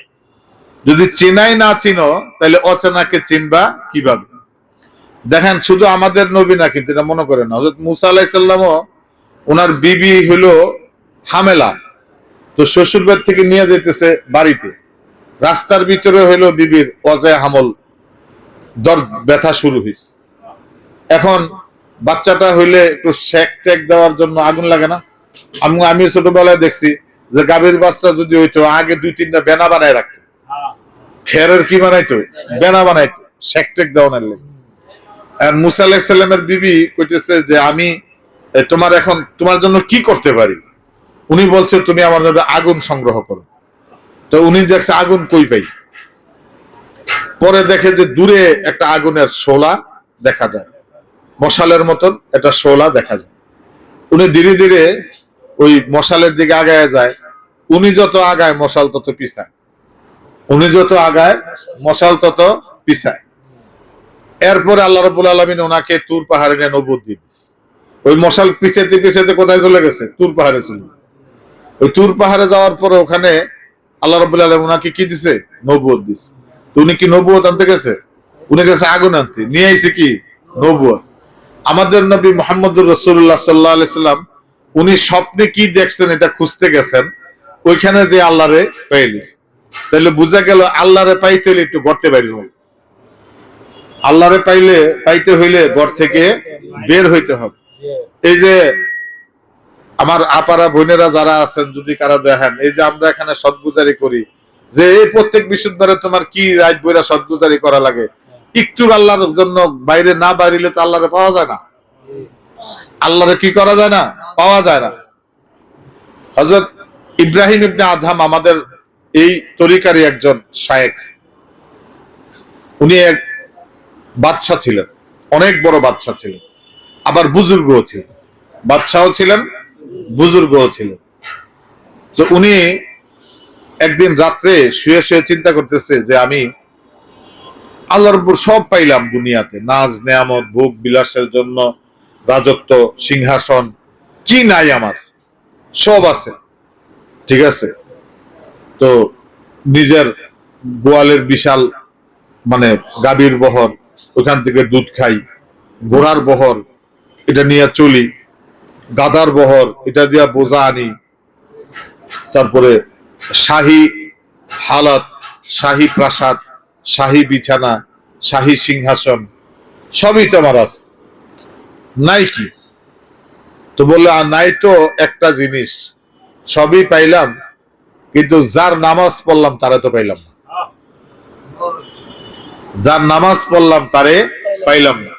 যদি চেনাই না চিনো তাহলে অচেনাকে চিনবা কিভাবে? দেখেন শুধু আমাদের নবী না, কিন্তু এটা মনে করেন না, হযরত মুসা আলাইহিস সালামও ওনার বিবি হলো হামেলা, তো শ্বশুর বাড়ি থেকে নিয়ে যেতেছে বাড়িতে, রাস্তার ভিতরে হইলো বিবির অজয় হামল দর্দ ব্যথা শুরু হয়েছে। এখন বাচ্চাটা হইলে একটু শেক টেক দেওয়ার জন্য আগুন লাগে না? আমি ছোটবেলায় দেখছি যে গাভীর বাচ্চা যদি হইতো আগে 2-3টা বেনা বানায় রাখতো, খেরের কি বানাইতো, বেনা বানাইতো শেক টেক দেওয়ার লেগে। আর মুসা আলাইহিস সালামের বিবি কইতেছে যে আমি তোমার জন্য কি করতে পারি? উনি বলছে তুমি আমার জন্য আগুন সংগ্রহ করো। তো উনি দেখছে আগুন কই পাই, পরে দেখে যে দূরে একটা আগুনের শোলা দেখা যায়, মশালের মতন একটা শোলা দেখা যায়। উনি ধীরে ধীরে ওই মশালের দিকে আগায় যায়, উনি যত আগায় মশাল তত পিছায়, উনি যত আগায় মশাল তত পিছায়। এরপরে আল্লাহ রাব্বুল আলামিন ওনাকে তুর পাহাড়ে নিয়ে নবুয়ত দিয়ে দিয়েছে। ওই মশাল পিছাইতে পিছাইতে কোথায় চলে গেছে? তুর পাহাড়ে চলে গেছে। ওই তুর পাহাড়ে যাওয়ার পরে ওখানে আল্লাহ রাব্বুল আলামিন ওনাকে কি দিছে? নবুয়ত দিছে। তো উনি কি নবুয়ত আনতে গেছে? উনি গেছে আগুন আনতে, নিয়ে আইছে কি? নবুয়ত। আমাদের নবী মুহাম্মদুর রাসূলুল্লাহ সাল্লাল্লাহু আলাইহি সাল্লাম উনি স্বপ্নে কি দেখছেন এটা খুঁজতে গেছেন, ওইখানে যে আল্লাহরে পাইলিস। তাহলে বুঝা গেল আল্লাহরে পাইতে হইলে একটু গর্তে বাইরে হইবে, আল্লাহরে পাইতে হইলে ঘর থেকে বের হইতে হবে। এই যে আমার আপারা বোনেরা যারা আছেন, যদি কারা দেখেন, এই যে আমরা এখানে সদগুজারি করি, যে এই প্রত্যেক বৃহস্পতিবারে তোমার কি রাত বইরা সদগুজারি করা লাগে, একটু আল্লাহর জন্য বাইরে না বাইরিলে তো আল্লাহরে পাওয়া যায় না। আল্লাহরে কি করা যায় না? পাওয়া যায় না। হযরত ইব্রাহিম ইবনে আদহাম আমাদের এই তরিকারই একজন শায়েখ। উনি এক বাদশা ছিলেন, অনেক বড় বাদশা ছিলেন, আবার বুজুর্গও ছিলেন, বাদশাও ছিলেন বুজুর্গও ছিলেন। তো উনি একদিন রাত্রে শুয়ে শুয়ে চিন্তা করতেছে যে আমি আল্লাহর উপর সব পাইলাম দুনিয়াতে, নাজ নেয়ামত ভোগ বিলাসের জন্য রাজত্ব সিংহাসন, কি নাই আমার, সব আছে, ঠিক আছে। তো নিজের গোয়ালের বিশাল মানে গাভীর বহর, ওখান থেকে দুধ খাই, ঘোড়ার বহর এটা নিয়ে চলি, গাধার বহর এটা দিয়া বোঝা আনি, তারপরে শাহী হালাত, শাহী প্রাসাদ, শাহী বিছানা, শাহী সিংহাসন, সবই তো আমার আছে, নাই কি? তো বললো নাই তো একটা জিনিস, সবই পাইলাম কিন্তু যার নামাজ পড়লাম তারে তো পাইলাম না, যার নামাজ পড়লাম তারে পাইলাম না,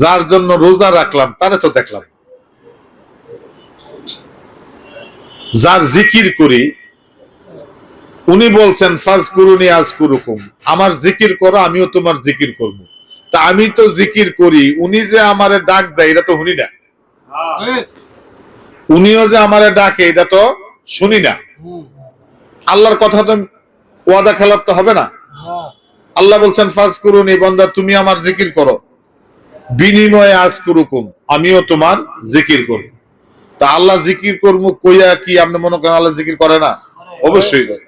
যার জন্য রোজা রাখলাম তারে তো দেখলাম, যার জিকির করি, উনি বলছেন ফাজকুরুনি আযকুরুকুম, আমার জিকির করো আমিও তোমার জিকির করব। তা আমি তো জিকির করি, উনি যে আমারে ডাক দেয় এটা তো শুনি না, উনিও যে আমারে ডাকে এটা তো শুনি না। আল্লাহর কথা তো ওয়াদা খেলাফ তো হবে না। আল্লাহ বলছেন ফাজকুরুনি, বান্দা তুমি আমার জিকির করো, বিনিময়ে আযকুরুকুম, আমিও তোমার জিকির করব। তা আল্লাহ জিকির করব কইয়া কি আপনি মনে করেন আল্লাহ জিকির করে না? অবশ্যই করে।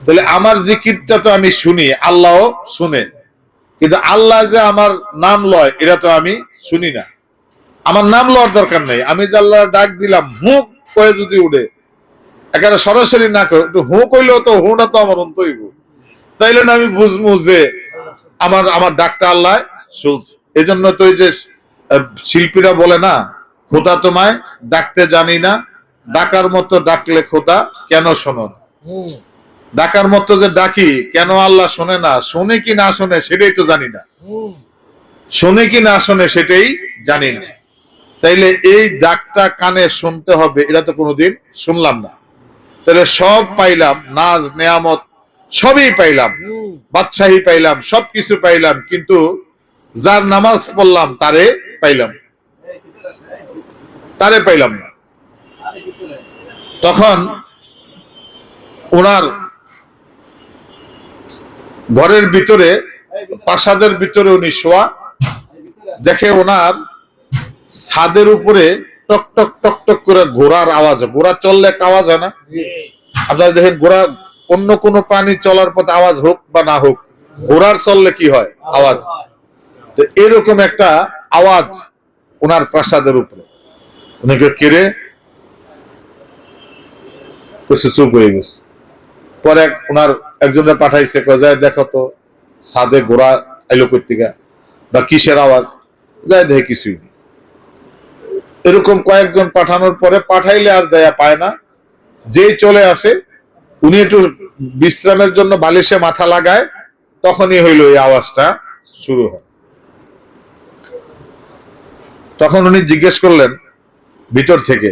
তাহলে আমার জিকিরটা তো আমি শুনি, আল্লাহও শুনে, কিন্তু আল্লাহ যে আমার নাম লয় এটা তো আমি শুনি না। আমার নাম লওয়ার দরকার নেই, আমি যে আল্লাহ ডাক দিলাম হুক কয়ে যদি উঠে, একেবারে সরাসরি না কয়ে একটু হু কইলেও তো হুটা তো আমার অন্তইব, তাইলে না আমি বুঝবো যে আমার ডাকটা আল্লাহ শুনছে। এই জন্য তো এই যে শিল্পীরা বলে না, খোদা তোমায় ডাকতে জানি না, ডাকার মতো ডাকলে খোদা কেন শোনো না। ডাকার মতো যে ডাকি কেন আল্লাহ শোনে না, শোনে কি না শোনে সেটাই তো জানি না, শোনে কি না শোনে সেটাই জানি না। তাইলে এই ডাকটা কানে শুনতে হবে, এটা তো কোনোদিন শুনলাম না। তাহলে সব পাইলাম, নাজ নেয়ামত সবই পাইলাম, বাদশাহী পাইলাম, সবকিছু পাইলাম, কিন্তু যার নামাজ পড়লাম তারে পাইলাম না। তখন ওনার ঘরের ভিতরে, প্রাসাদের ভিতরে উনি শোয়া, দেখে ওনার ছাদের উপরে টক টক টক টক করে ঘোড়ার আওয়াজ, ঘোড়া চললে একটা আওয়াজ হয় না? আপনারা দেখেন ঘোড়া, অন্য কোনো প্রাণী চলার পথে আওয়াজ হোক বা না হোক, ঘোড়ার চললে কি হয়? আওয়াজ। তো এরকম একটা আওয়াজ ওনার প্রাসাদের উপরে, উনাকে কেড়ে চুপ হয়ে গেছে। পরে ওনার একজনের পাঠাইছে, যায় দেখো তো ছাদে ঘোড়া আইলো কর্তিকা বা কিসের আওয়াজ, যায় দেখে কিছুই নেই। এরকম কয়েকজন পাঠানোর পরে পাঠাইলে আর যায় পায় না, যেই চলে আসে উনি একটু বিশ্রামের জন্য বালিশে মাথা লাগায়, তখনই হইল এই আওয়াজটা শুরু হয়। তখন উনি জিজ্ঞেস করলেন ভিতর থেকে,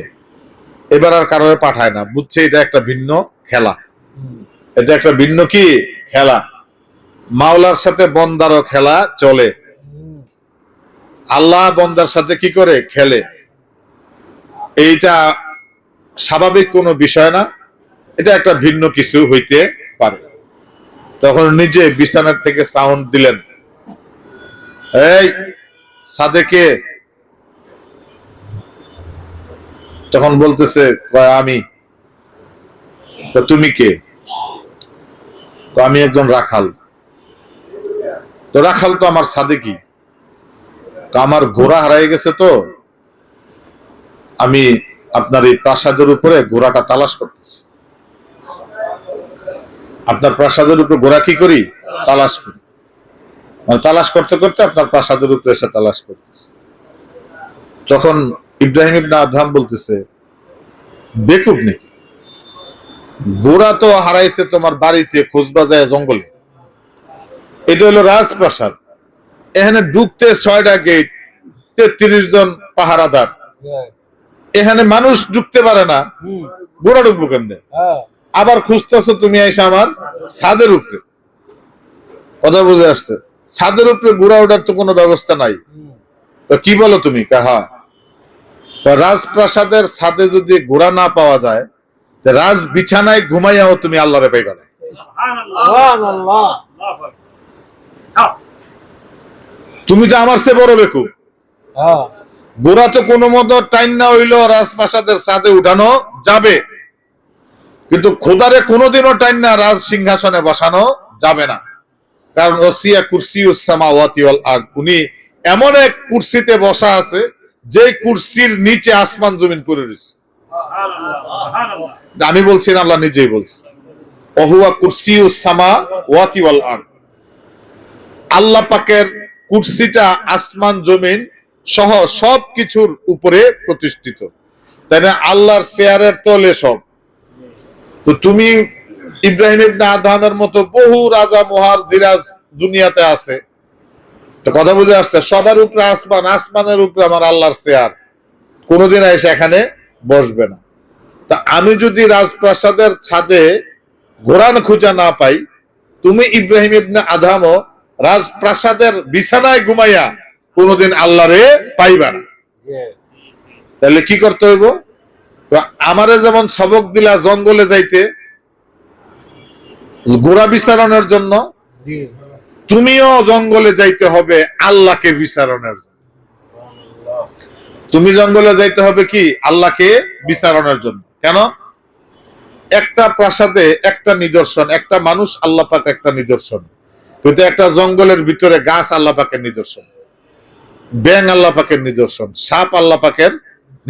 এবার আর কারোর পাঠায় না, বুঝছে এটা একটা ভিন্ন খেলা, এটা একটা ভিন্ন কি খেলা। মাওলার সাথে বন্দারও খেলা চলে, আল্লাহ বন্দার সাথে কি করে খেলে, এইটা স্বাভাবিক কোনো বিষয় না, এটা একটা ভিন্ন কিছু হইতে পারে। তখন নিজে বিছানার থেকে সাউন্ড দিলেন, এই সাদেকে। তখন বলতেছে, আমি। তুমি কে? আমি একজন রাখাল। তো রাখাল তো আমার সাদেকি, আমার ঘোড়া হারিয়ে গেছে, তো আমি আপনার এই প্রাসাদের উপরে ঘোড়াটা তালাশ করতেছি। আপনার প্রাসাদের উপরে ঘোড়া কি করি? তালাশ করি। মানে তালাশ করতে করতে আপনার প্রাসাদের উপরে এসে তালাশ করতেছে। তখন ইব্রাহিম ইবনে আদহাম বলতেছে, বেকুব নাকি? ঘোড়া তো হারাইছে তোমার বাড়িতে, খুঁজবা যায় জঙ্গলে। এটা হলো রাজপ্রাসাদ, এখানে ঢুকতে 6টা গেট, 33 জন পাহারাদার, এখানে মানুষ ঢুকতে পারে না, ঘোড়া ঢুকবো কেমনে? আবার খুঁজতেছো তুমি এসে আমার ছাদের উপরে। কথা বুঝে আসছে? ছাদের উপরে ঘোড়া ওঠার তো কোনো ব্যবস্থা নাই। কি বলো তুমি? কাহা রাজপ্রাসাদের ছাদে যদি ঘোড়া না পাওয়া যায়, রাজ বিছানায় ঘুমাইয়াও তুমি আল্লাহরে পাইবা না। তুমি তো আমার চেয়ে বড় বেকুব। ঘোড়া তো কোনো মতো টাইম না হইলো রাজপ্রাসাদের ছাদে উঠানো যাবে, কিন্তু খোদারে কোনোদিনও টাইম না রাজ সিংহাসনে বসানো যাবে না। কারণ ওসিয়া কুরসিউস সামাওয়াতি ওয়াল আরদ, উনি এমন এক কুরসিতে বসা আছে যে কুরসির নিচে আসমান জমিন করে রয়েছে। আমি বলছি না, আল্লাহ নিজেই বলছে, ওহুয়া কুরসিউস সামাওয়াতি ওয়াল আরদ। আল্লাহ পাকের কুরসিটা আসমান জমিন সহ সবকিছুর উপরে প্রতিষ্ঠিত, তাই না? আল্লাহর চেয়ারের তলে সব। তো তুমি ইব্রাহিম ইবনে আদহামের মতো বহু রাজা মহার জিরাজ দুনিয়াতে আছে, তো কথা বুঝে আসছে? সবার উপরে আসমান, আসমানের উপরে আমার আল্লাহর চেয়ার, কোনোদিন এসে এখানে বসবে না। তা আমি যদি রাজপ্রাসাদের ছাদে ঘোড়ান খুঁজা না পাই, তুমি ইব্রাহিম ইবনে আদহামও রাজপ্রাসাদের বিছানায় ঘুমাইয়া কোনোদিন আল্লাহরে পাইবা না। তাহলে কি করতে হইব? আমারে যেমন সবক দিলা জঙ্গলে যাইতে ঘোড়া বিচারণের জন্য, তুমিও জঙ্গলে যাইতে হবে আল্লাহকে বিচারণের জন্য। তুমি জঙ্গলে যাইতে হবে কি? আল্লাহকে বিচারণের জন্য। কেন? একটা প্রাসাদে একটা নিদর্শন, একটা মানুষ আল্লাহ পাক একটা নিদর্শন, কিন্তু একটা জঙ্গলের ভিতরে গাছ আল্লাহ পাকের নিদর্শন, ব্যাঙ আল্লাহ পাকের নিদর্শন, সাপ আল্লাহ পাকের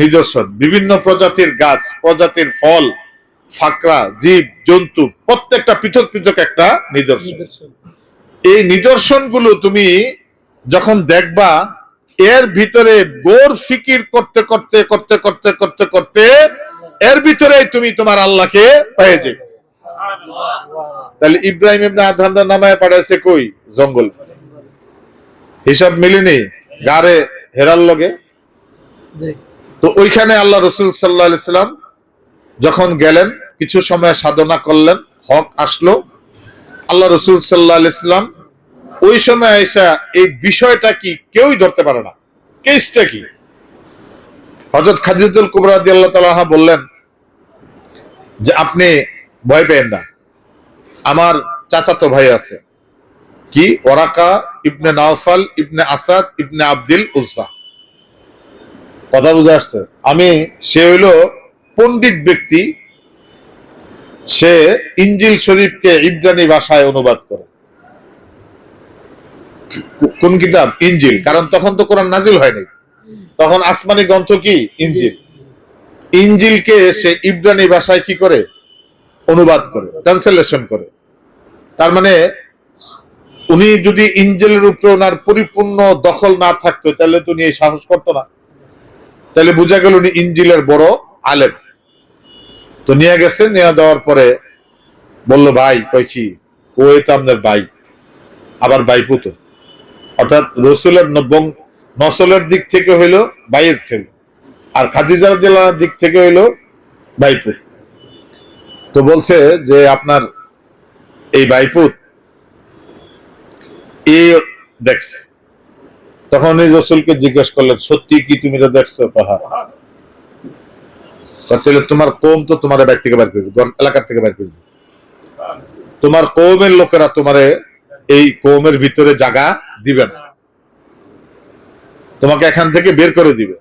নিদর্শন, বিভিন্ন প্রজাতির গাছ, প্রজাতির ফল, ফাকরা, জীব জন্তু, প্রত্যেকটা পৃথক পৃথক একটা নিদর্শন। এই নিদর্শনগুলো তুমি যখন দেখবা, এর ভিতরে গোর ফিকির করতে করতে করতে করতে করতে করতে এর ভিতরে তুমি তোমার আল্লাহকে পেয়ে যাবে। তাহলে ইব্রাহিম ইবনে আদহামরা নামায় পাঠাইছে কই? জঙ্গল। হিসাব মিলেনি গারে হেরার লগে। তো ওইখানে আল্লাহ রসুল সাল্লাল্লাহু আলাইহি সাল্লাম যখন গেলেন, কিছু সময় সাধনা করলেন, হক আসলো। আল্লাহ রসুল সাল্লাল্লাহু আলাইহি সাল্লাম ওই সময় আইসা এই বিষয়টা কি কেউই ধরতে পারে না, কেসটা কি। হযরত খাদিজাতুল কুবরা রাদিয়াল্লাহু তাআলা আনহা বললেন যে আপনি ভয় পেয়েন না, আমার চাচাতো ভাই আছে, কি? ওরাকা ইবনে নাওফাল ইবনে আসাদ ইবনে আব্দুল উজ্জা। কথা বুঝে আসছে? সে হইল পণ্ডিত ব্যক্তি, সে ইনজিল শরীফকে ইব্রানি ভাষায় অনুবাদ করে। কোন কিতাব? ইনজিল। কারণ তখন তো কোরআন নাজিল হয়নি, তখন আসমানি গ্রন্থ কি? ইনজিল। ইনজিলকে সে ইব্রানি ভাষায় কি করে? অনুবাদ করে, ট্রান্সলেশন করে। তার মানে উনি যদি ইনজিলের উপরে ওনার পরিপূর্ণ দখল না থাকতো তাহলে তো উনি এই সাহস করতো না। তাহলে বোঝা গেল উনি ইনজিলের বড় আলেম। তো নিয়ে গেছে, নিয়ে যাওয়ার পরে বললো ভাই, কয় কি? ও তো আপনার ভাই, আবার ভাইপুত, অর্থাৎ রসুলের নসলের দিক থেকে হইলো ভাইয়ের ছেলে, আর খাদিজা রাদিয়াল্লাহু আনহার দিক থেকে হইলো ভাইপুত। তো বলছে যে আপনার এই ভাইপুত এ দেখছে। তখন এই রসুলকে জিজ্ঞেস করলেন, সত্যি কি তুমি এটা দেখছো? তাহলে তোমার কওম তো তোমার বাড়ি থেকে বের করবে, এলাকার থেকে বের করবে, তোমার কওমের লোকেরা তোমারে এই কওমের ভিতরে জায়গা দিবে না, তোমাকে এখান থেকে বের করে দিবে।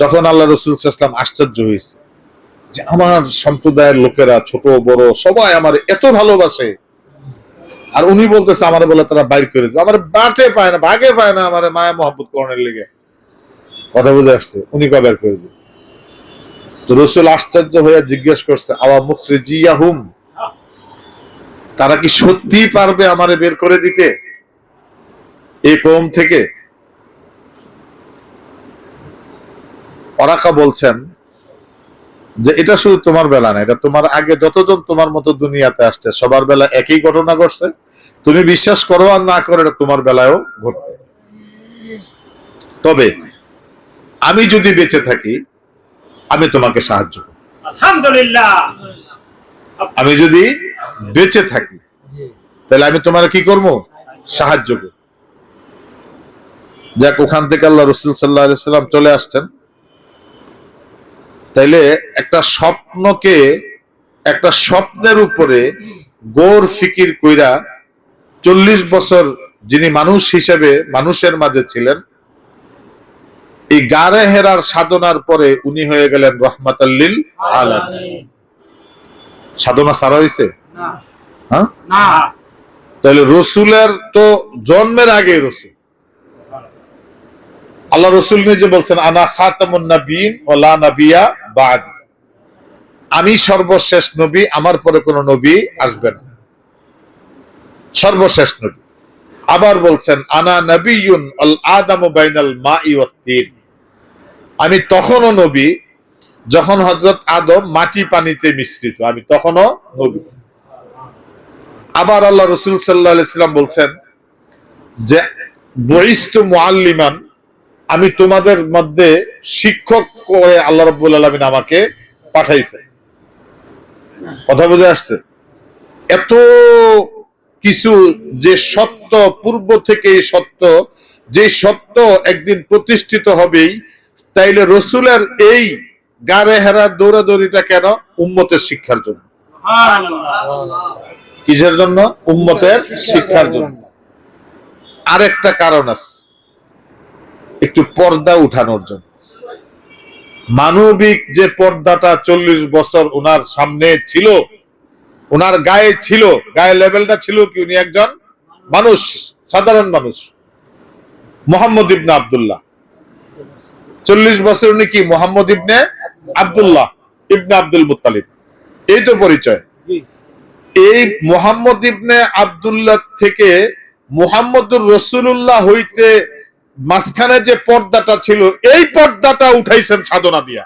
তখন আল্লাহ রাসূল সাল্লাল্লাহু আলাইহি ওয়াসাল্লাম আশ্চর্য হয়েছে যে আমার সম্প্রদায়ের লোকেরা ছোট বড় সবাই আমার এত ভালোবাসে, আর উনি বলতেছে আমার বলে তারা বাইর করে দিবে, আমার বাটে পায় না, ভাগে পায় না, আমার মায়া মহব্বত করণের লেগে। কথা বুঝে আসছে? উনি কবে বের করে দিবে? তো রাসূল আশ্চর্য হয়ে জিজ্ঞেস করছে, আওয়া মুখরিজিয়াহুম, তারা কি সত্যি পারবে আমারে বের করে দিতে এই কওম থেকে? ওরাকা বলছেন যে এটা শুধু তোমার বেলা না, এটা তোমার আগে যতজন তোমার মতো দুনিয়াতে আসছে সবার বেলা একই ঘটনা ঘটছে। তুমি বিশ্বাস করো আর না করো, এটা তোমার বেলায়ও ঘটবে। তবে আমি যদি বেঁচে থাকি আমি তোমাকে সাহায্য করব। আলহামদুলিল্লাহ। আমি যদি বেঁচে থাকি তাহলে আমি তোমার কি করবো? সাহায্য করব। যাক, ওখান থেকে আল্লাহ রাসূল সাল্লাল্লাহু আলাইহি ওয়াসাল্লাম চলে আসছেন। তাইলে একটা স্বপ্নকে, একটা স্বপ্নের উপরে গৌর ফিকির কইরা 40 বছর যিনি মানুষ হিসেবে মানুষের মাঝে ছিলেন, এই গারে হেরার সাধনার পরে উনি হয়ে গেলেন রাহমাতাল লিল আলামিন। সাধনা সারা হইছে? হ্যাঁ, না। তাহলে রসুলের তো জন্মের আগে রসুল, আল্লাহ রসুল নিজে বলছেন, আনা খাতামুন নাবিয়িন ওয়া লা নাবিয়্যা বা'দি, আমি সর্বশেষ নবী, আমার পরে কোন নবী আসবে না, সর্বশেষ নবী। আবার বলছেন, আনা নাবিয়্যুন আল আদামু বাইনাল মাই ওয়াত তিন, আমি তখনও নবী যখন হযরত আদম মাটি পানিতে মিশ্রিত, আমি তখনও নবী। আবার আল্লাহ রাসূল সাল্লাল্লাহু আলাইহি ওয়াসাল্লাম বলছেন যে বুইস্তু মুআল্লিমান, আমি তোমাদের মধ্যে শিক্ষক করে আল্লাহ রাব্বুল আলামিন আমাকে পাঠাইছে। কথা বুঝে আসছে? এত কিছু যে সত্য, পূর্ব থেকে সত্য, যে সত্য একদিন প্রতিষ্ঠিত হবেই, তাইলে রসুলের এই গারে হেরার দৌড়াদৌড়িটা কেন? উম্মতের শিক্ষার জন্য। কিসের জন্য? উম্মতের শিক্ষার জন্য। আরেকটা কারণ আছে, একটু পর্দা উঠানোর জন্য। মানবিক যে পর্দাটা 40 বছর ওনার সামনে ছিল, ওনার গায়ে ছিল, গায়ে লেভেলটা ছিল কি, উনি একজন মানুষ, সাধারণ মানুষ, মুহাম্মদ ইবনে আব্দুল্লাহ। 40 বছর উনি কি? মুহাম্মদ ইবনে আব্দুল্লাহ ইবনে আব্দুল মুত্তালিব, এই তো পরিচয়। এই মুহাম্মদ ইবনে আব্দুল্লাহ থেকে মুহাম্মদুর রাসূলুল্লাহ হইতে মাঝখানে যে পর্দাটা ছিল, এই পর্দাটা উঠাইছেন সাধনা দিয়া।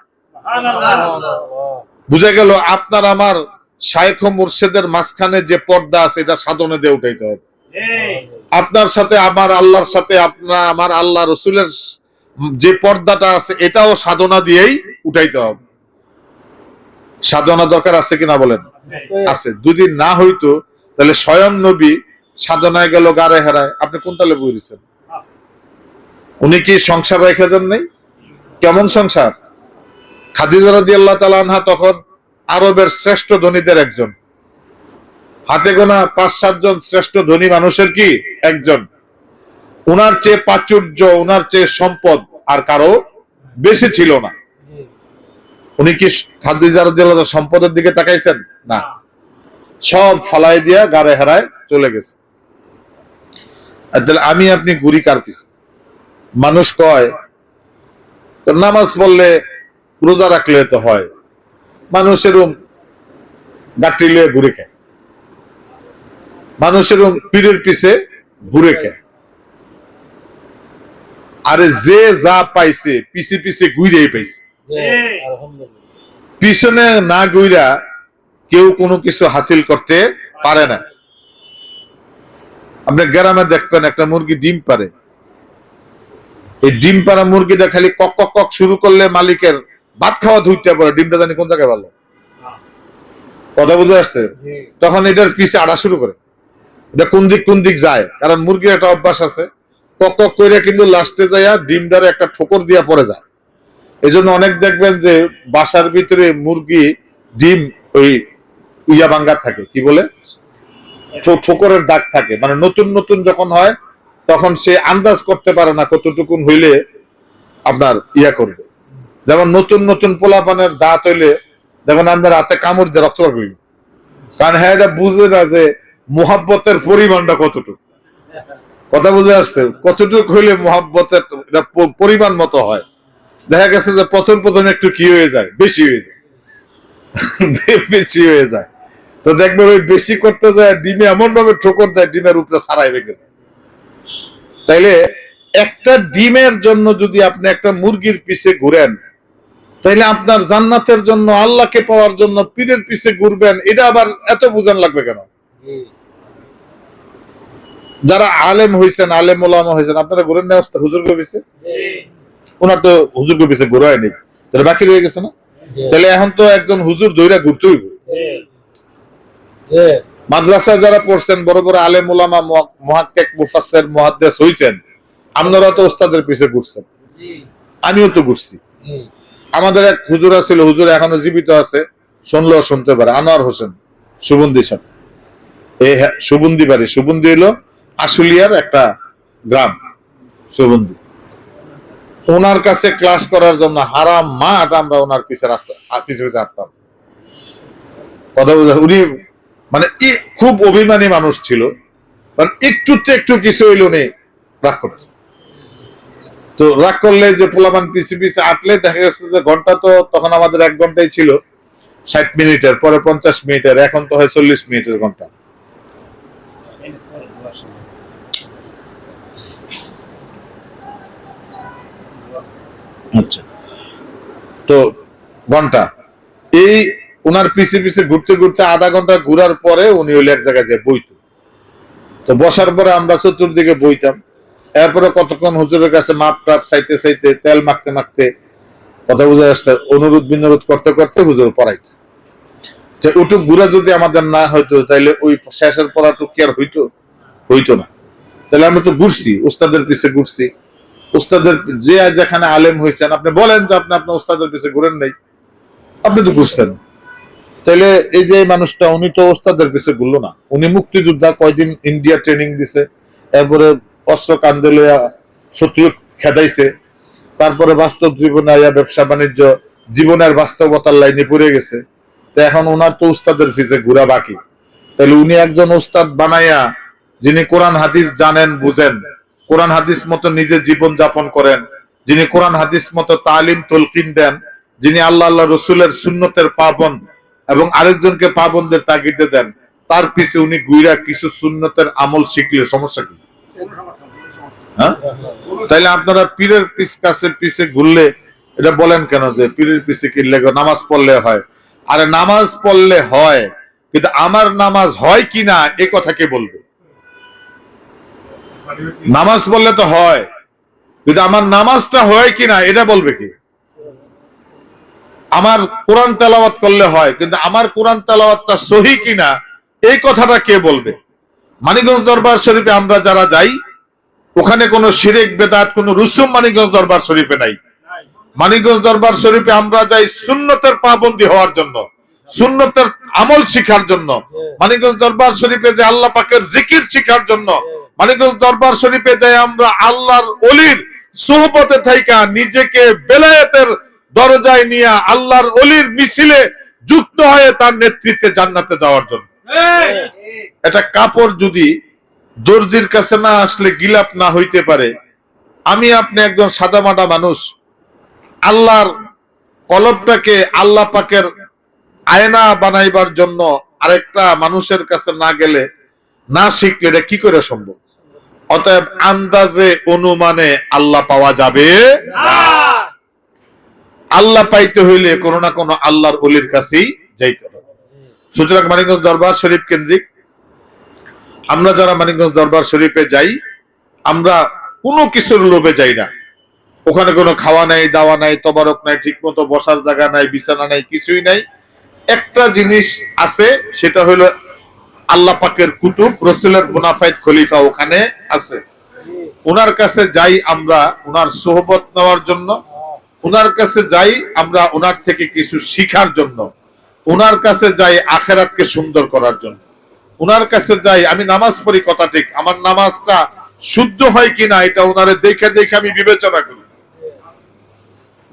বুঝা গেল? আপনার আমার শায়েখ ও মুর্শিদের মাঝখানে যে পর্দা আছে, এটা সাধনা দিয়ে উঠাইতে হবে। আপনার সাথে আমার আল্লাহর সাথে, আপনার আমার আল্লাহ রসুলের যে পর্দাটা আছে, এটাও সাধনা দিয়েই উঠাইতে হবে। সাধনা দরকার আছে কিনা বলেন? আছে। যদি না হইতো তাহলে স্বয়ং নবী সাধনায় গেল গারে হেরায়, আপনি কোন তালে বুঝেছেন? উনি কি সংসার রেখে দেন নাই? কেমন সংসার? খাদিজা রাদিয়াল্লাহু তাআলা আনহা তখন আরবের শ্রেষ্ঠ ধনীদের একজন, হাতে গোনা 5-7 জন শ্রেষ্ঠ ধনী মানুষের কি একজন। উনার চেয়ে প্রাচুর্য, উনার চেয়ে সম্পদ আর কারো বেশি ছিল না। উনি কি খাদিজা রাদিয়াল্লাহু তাআলা সম্পদের দিকে তাকাইছেন? না, সব ফালাই দিয়া গারে হেরায় চলে গেছে। আর তাহলে আমি আপনি ঘুরি কার পিছে? মানুষ কয় তো নামাজ পড়লে রোজা রাখলে তো হয়, মানুষ এরকম গাঠি লয়ে ঘুরে খায়, মানুষ এরকম পীরের পিছে ঘুরে খায়। আরে যে যা পাইছে পিছে পিছে ঘুরেই পাইছে, পিছনে না ঘুরা কেউ কোনো কিছু হাসিল করতে পারে না। আপনি গ্রামে দেখবেন একটা মুরগি ডিম পারে, এই ডিম পাড়া মুরগিটা খালি কক কক কক শুরু করলে মালিকের ভাত খাওয়া ধুইতে পারে, ডিমটা জানি কোন জায়গায় ভালো, কথা বুঝে আসছে? তখন এটার পিছে আড়া শুরু করে, এটা কোন দিক যায়, কারণ মুরগির একটা অভ্যাস আছে, কক কক করে কিন্তু লাস্টে যায় ডিমটারে একটা ঠোকর দিয়া পড়ে যায়। এই জন্য অনেক দেখবেন যে বাসার ভিতরে মুরগি ডিম ওই উইয়া ভাঙ্গা থাকে, কি বলে ঠোকরের দাগ থাকে, মানে নতুন নতুন যখন হয় তখন সে আন্দাজ করতে পারে না কতটুকুন হইলে আপনার ইয়া করবে। যেমন নতুন নতুন পোলাপানের দাঁত হইলে যেমন আমাদের হাতে কামড় দিয়ে রক্ত করবে, কারণ হ্যাঁ এটা বুঝে না যে মোহাব্বতের পরিমাণটা কতটুকু, কথা বুঝে আসছে? কতটুকু হইলে মোহাব্বতের পরিমাণ মতো হয়। দেখা গেছে যে প্রথম একটু কি হয়ে যায়, বেশি হয়ে যায়, বেশি হয়ে যায়। তো দেখবেন ওই বেশি করতে যায় ডিমে এমন ভাবে ঠোকর দেয় ডিমের উপরে সারাই ভেঙে যায়। তাইলে একটা ডিমের জন্য যদি আপনি একটা মুরগির পিছে ঘুরেন, তাইলে আপনার জান্নাতের জন্য, আল্লাহকে পাওয়ার জন্য পীরের পিছে ঘুরবেন, এটা আবার এত বুঝান লাগবে কেন? যারা আলেম হয়েছেন, আলেম ওলামা হয়েছেন, আপনারা ঘুরেন না হুজুরকে পিছে? ওনার তো হুজুরকে পিছে ঘুরায় নেই, তাহলে বাকি রয়ে গেছে না? তাহলে এখন তো একজন হুজুর দইরা ঘুরতে হইব। মাদ্রাসা যারা পড়ছেন, বড় বড় আলেম ওলামা, মুহাক্কিক, মুফাসসির, মুহাদ্দিস হইছেন, আপনারা তো ওস্তাদের পিছে ঘুরছেন, আমিও তো ঘুরছি। আমাদের এক হুজুর ছিল, হুজুর এখনো জীবিত আছে, শুনলেও শুনতে পারে, আনোয়ার হোসেন সুবন্দি সাহেব। এই সুবন্দি বাড়ি, সুবন্দি হলো আশুলিয়ার একটা গ্রাম সুবন্দি। ওনার কাছে ক্লাস করার জন্য হারাম মাঠ আমরা ওনার পিছে রাস্তা পিছে পিছে হাঁটতাম, কথা বুঝা? উনি মানে খুব অভিমানী মানুষ ছিল, কারণ একটু কিছু হইল উনি রাগ করত। তো রাগ করলে যে পোলাপান পিছে পিছে আটলে দেখা গেছে যে ঘন্টা, তো তখন আমাদের 1 ঘন্টাই ছিল, 60 মিনিটের, পরে 50 মিনিটের, এখন তো হয় 40 মিনিটের ঘন্টা। আচ্ছা, তো ঘন্টা এই ওনার পিছে পিছে ঘুরতে ঘুরতে আধা ঘন্টা ঘুরার পরে উনি হইলে এক জায়গায় যে বইতো। তো বসার পরে আমরা চতুর্দিকে বইতাম, এরপরে কতক্ষণ হুজুরের কাছে মাপ টাপ চাইতে চাইতে, তেল মাখতে মাখতে, কথা বুঝে আসছে, অনুরোধ বিনোরোধ করতে করতে হুজুর পড়াইতো। যে ওটুক ঘুরা যদি আমাদের না হইতো, তাইলে ওই শেষের পড়াটুক কি আর হইতো না। তাহলে আমরা তো ঘুরছি, উস্তাদের পিছে ঘুরছি, উস্তাদের যে যেখানে আলেম হয়েছেন, আপনি বলেন যে আপনি আপনার উস্তাদের পিছে ঘুরেন নাই, আপনি তো ঘুরছেন। তাইলে এই যে মানুষটা, উনি তো ওস্তাদের পিছে ঘুরলো না, উনি মুক্তিযোদ্ধা, কয়দিন ইন্ডিয়া ট্রেনিং দিছে, এরপরে অস্ত্র কান্দে লইয়া শত্রু খেদাইছে, তারপরে বাস্তব জীবনে আইয়া ব্যবসা বাণিজ্য, জীবনের বাস্তবতার লাইনে পড়ে গেছে। তো এখন ওনার তো উস্তাদের পিছে ঘুরা বাকি। তাহলে উনি একজন উস্তাদ বানাইয়া, যিনি কোরআন হাদিস জানেন, বুঝেন, কোরআন হাদিস মতো নিজে জীবন যাপন করেন, যিনি কোরআন হাদিস মতো তালিম তলকিন দেন, যিনি আল্লাহ রসুলের সুন্নতের পাবন এবং আরেকজনকে পাবনদের তাগিদে দেন, তার পিছে উনি গুইরা কিছু সুন্নতের আমল শিখলে সমস্যা কি? হ্যাঁ, তাইলে আপনারা পীরের কাছে পিছে ঘুরলে এটা বলেন কেন যে পীরের পিছে কিনলে নামাজ পড়লে হয়? আরে নামাজ পড়লে হয়, কিন্তু আমার নামাজ হয় কিনা এ কথা কে বলবে? নামাজ পড়লে তো হয়, কিন্তু আমার নামাজটা হয় কিনা এটা বলবে কি? আমার কোরআন তেলাওয়াত করলে হয়, কিন্তু আমার কোরআন তেলাওয়াতটা সহি কিনা এই কথাটা কে বলবে? মানিকগঞ্জ দরবার শরীফে আমরা যারা যাই, ওখানে কোনো শিরক বেদাত, কোনো রুসুম মানিকগঞ্জ দরবার শরীফে নাই। মানিকগঞ্জ দরবার শরীফে আমরা যাই সুন্নতের পাবন্দি হওয়ার জন্য, সুন্নতের আমল শিখার জন্য। মানিকগঞ্জ দরবার শরীফে যে আল্লাহ পাকের জিকির শিখার জন্য। মানিকগঞ্জ দরবার শরীফে যাই আমরা আল্লাহর ওলির সুহবতে থাইকা নিজেকে বেলায়েতের দরজায় নিয়ে আল্লাহর ওলির মিছিলে যুক্ত হয়ে তার নেতৃত্বে জান্নাতে যাওয়ার জন্য। এটা কাপড় যদি দর্জির কাছে না আসলে গিলাপ না হইতে পারে। আমি আপনি একজন সাদামাটা মানুষ, আল্লাহর কলবটাকে আল্লাহ পাকের আয়না বানাইবার জন্য আরেকটা মানুষের কাছে না গেলে, না শিখলে এটা কি করে সম্ভব? অতএব আন্দাজে অনুমানে আল্লাহ পাওয়া যাবে না। আল্লাহ পাইতে হইলে কোনো না কোনো আল্লাহর ওলির কাছেই যাইতে হবে। সুতরাং মানিকগঞ্জ দরবার শরীফ কেন্দ্রিক আমরা যারা মানিকগঞ্জ দরবার শরীফে যাই, আমরা কোনো কিছুর লোভে যাই না। ওখানে কোনো খাওয়া নাই, দাওয়া নাই, তবারক নাই, ঠিক মতো বসার জায়গা নাই, বিছানা নাই, কিছুই নাই। একটা জিনিস আছে, সেটা হলো আল্লাহ পাকের কুতুব, রাসূলের বোনাফাইড খলিফা ওখানে আছে। ওনার কাছে যাই আমরা ওনার সোহবত নেওয়ার জন্য, ওনার কাছে যাই আমরা ওনার থেকে কিছু শিখার জন্য, ওনার কাছে যাই আখেরাতকে সুন্দর করার জন্য, ওনার কাছে যাই আমি নামাজ পড়ি কথা ঠিক, আমার নামাজটা শুদ্ধ হয় কিনা এটা ওনারে দেখে দেখে আমি বিবেচনা করি।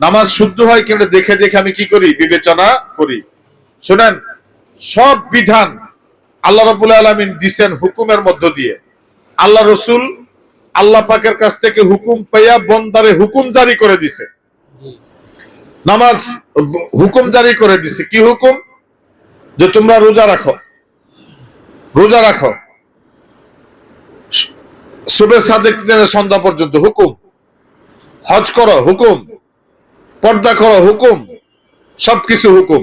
নামাজ শুদ্ধ হয় কিনা দেখে দেখে আমি কি করি? বিবেচনা করি। শুনেন, সব বিধান আল্লাহ রাব্বুল আলামিন দিবেন হুকুমের মধ্য দিয়ে। আল্লাহ রসুল আল্লাহ পাকের কাছ থেকে হুকুম পাইয়া বন্দারে হুকুম জারি করে দিছে। নামাজ হুকুম জারি করে দিছে। কি হুকুম? যে তোমরা রোজা রাখো, রোজা রাখো সুবে সাদেক দিনের সন্ধ্যা পর্যন্ত, হুকুম। হজ করো, হুকুম। পর্দা করো, হুকুম। সবকিছু হুকুম।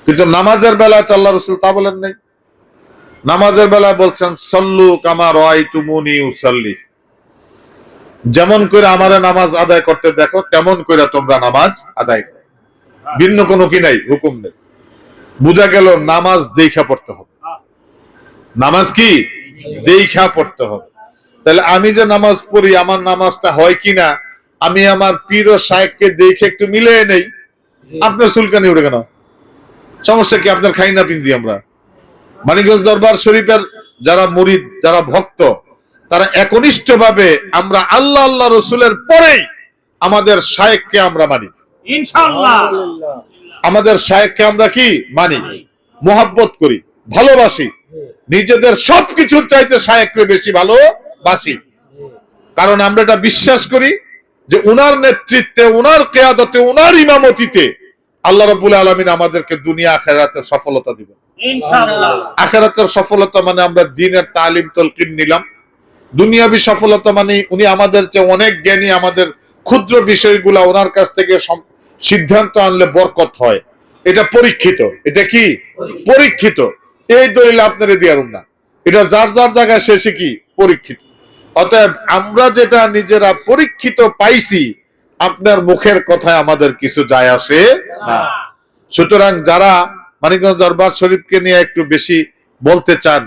কিন্তু নামাজের বেলায় তো আল্লাহ রসুল তা বলেন নাই। নামাজের বেলায় বলছেন সল্লু কামা রাআইতুমুনি উসাল্লি, যেমন করে আমারে নামাজ আদায় করতে দেখো তেমন করে তোমরা নামাজ আদায় করো। ভিন্ন কোনো কি নাই, হুকুম নেই। বুঝা গেল নামাজ দেখা পড়তে হবে। নামাজ কি? দেখা পড়তে হবে। তাহলে আমি যে নামাজ পড়ি, আমার নামাজটা হয় কিনা আমি আমার পীর ও শায়েখকে দেখে একটু মিলিয়ে নেই। আপনার চুলকানি উঠে কেন? সমস্যা কি? আপনার খাই না পিন্দি আমরা। মানিকগঞ্জ দরবার শরীফের যারা মুরিদ, যারা ভক্ত, তারা একনিষ্ঠ ভাবে আমরা আল্লাহ আল্লাহ রসুলের পরেই আমাদের শায়েখকে আমরা মানি। ইনশাআল্লাহ আমাদের শায়েখকে আমরা কি মানি? মোহাব্বত করি, ভালোবাসি। নিজেদের সবকিছুর চাইতে শায়েখকে বেশি ভালোবাসি। কারণ আমরা এটা বিশ্বাস করি যে উনার নেতৃত্বে, উনার কিয়াদতে, উনার ইমামতিতে আল্লাহ রাব্বুল আলামিন আমাদেরকে দুনিয়া আখিরাতের সফলতা দিবেন ইনশাআল্লাহ। আখিরাতের সফলতা মানে আমরা দ্বীনের তালিম তালকিন নিলাম। দুনিয়াবী সফলতা মানে উনি আমাদের চেয়ে অনেক জ্ঞানী, আমাদের ক্ষুদ্র বিষয়গুলা ওনার কাছ থেকে সিদ্ধান্ত আনলে বরকত হয়। এটা পরীক্ষিত। এটা কি? পরীক্ষিত। এই দলিল আপনারে দিয়ারুম না, এটা যার যার জায়গায় শেষে কি পরীক্ষিত। অতএব আমরা যেটা নিজেরা পরীক্ষিত পাইছি, আপনার মুখের কথায় আমাদের কিছু যায় আসে না। সুতরাং যারা মানিকগঞ্জ দরবার শরীফকে নিয়ে একটু বেশি বলতে চান,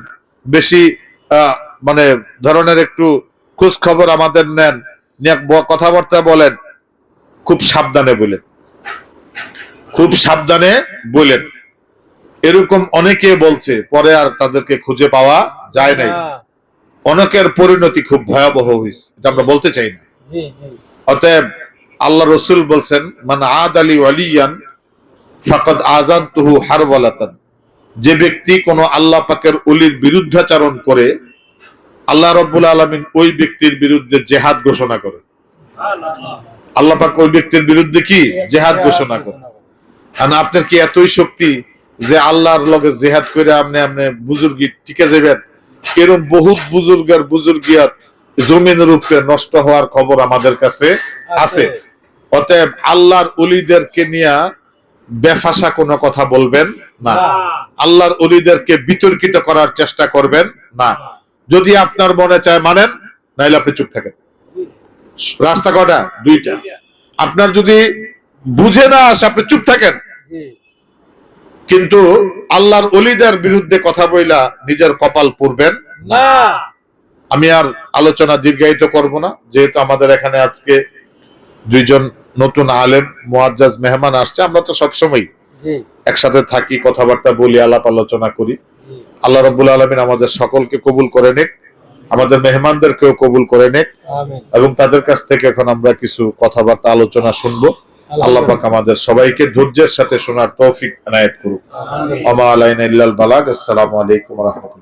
বেশি মানে ধরনের একটু খোঁজ খবর আমাদের নেন, কথাবার্তা বলেন, খুব সাবধানে বলেন, খুব সাবধানে বলেন। এরকম অনেকে বলছে, পরে আর তাদেরকে খুঁজে পাওয়া যায় নাই। অনেকের পরিণতি খুব ভয়াবহ হয়েছে, এটা আমরা বলতে চাই না। অতএব আল্লাহ রসুল বলছেন, মান আদ আলী ওয়ালিয়ান ফাকাদ আযানতুহু হারওয়ালাতান, যে ব্যক্তি কোন আল্লাহ পাকের ওলির বিরুদ্ধাচরণ করে, আল্লাহ রাব্বুল আলামিন ওই ব্যক্তির বিরুদ্ধে জিহাদ ঘোষণা করে। আল্লাহ পাক ওই ব্যক্তির বিরুদ্ধে কি? জিহাদ ঘোষণা করে। কারণ আপনার কি এতই শক্তি যে আল্লাহর লগে জিহাদ করে আপনি বুজুর্গি টিকে যাবেন? এরকম বহুত বুজুর্গের বুজুর্গিয়াত জমিনের উপরে নষ্ট হওয়ার খবর আমাদের কাছে আছে। অতএব আল্লাহর ওলিদেরকে নিয়ে বেফাসা কোনো কথা বলবেন না। আল্লাহর ওলিদেরকে বিতর্কিত করার চেষ্টা করবেন না। যদি আপনার মনে চায় মানেন, নাইলে আপনি চুপ থাকেন। রাস্তা কটা? দুইটা। আপনার যদি বুঝে না আসে আপনি চুপ থাকেন, কিন্তু আল্লাহর ওলিদের বিরুদ্ধে কথা বইলা নিজের কপাল পুড়বেন না। আমি আর আলোচনা দীর্ঘায়িত করব না, যেহেতু আমাদের এখানে আজকে দুইজন নতুন আলেম মুআজ্জাজ মেহমান আসছে। আমরা তো সবসময় একসাথে থাকি, কথাবার্তা বলি, আলাপ আলোচনা করি। আল্লাহ রাব্বুল আলামিন আমাদের সকলকে কবুল করে নিক, আমাদের মেহমানদেরকেও কবুল করে নিক, এবং তাদের কাছ থেকে এখন আমরা কিছু কথাবার্তা আলোচনা শুনবো। আল্লাহ পাক আমাদের সবাইকে ধৈর্যের সাথে শোনার তৌফিক এনায়েত করুক। ওয়া মা আলাইনা ইল্লাল বালাগ। আসসালামু আলাইকুম ওয়া রাহমাতুল্লাহ।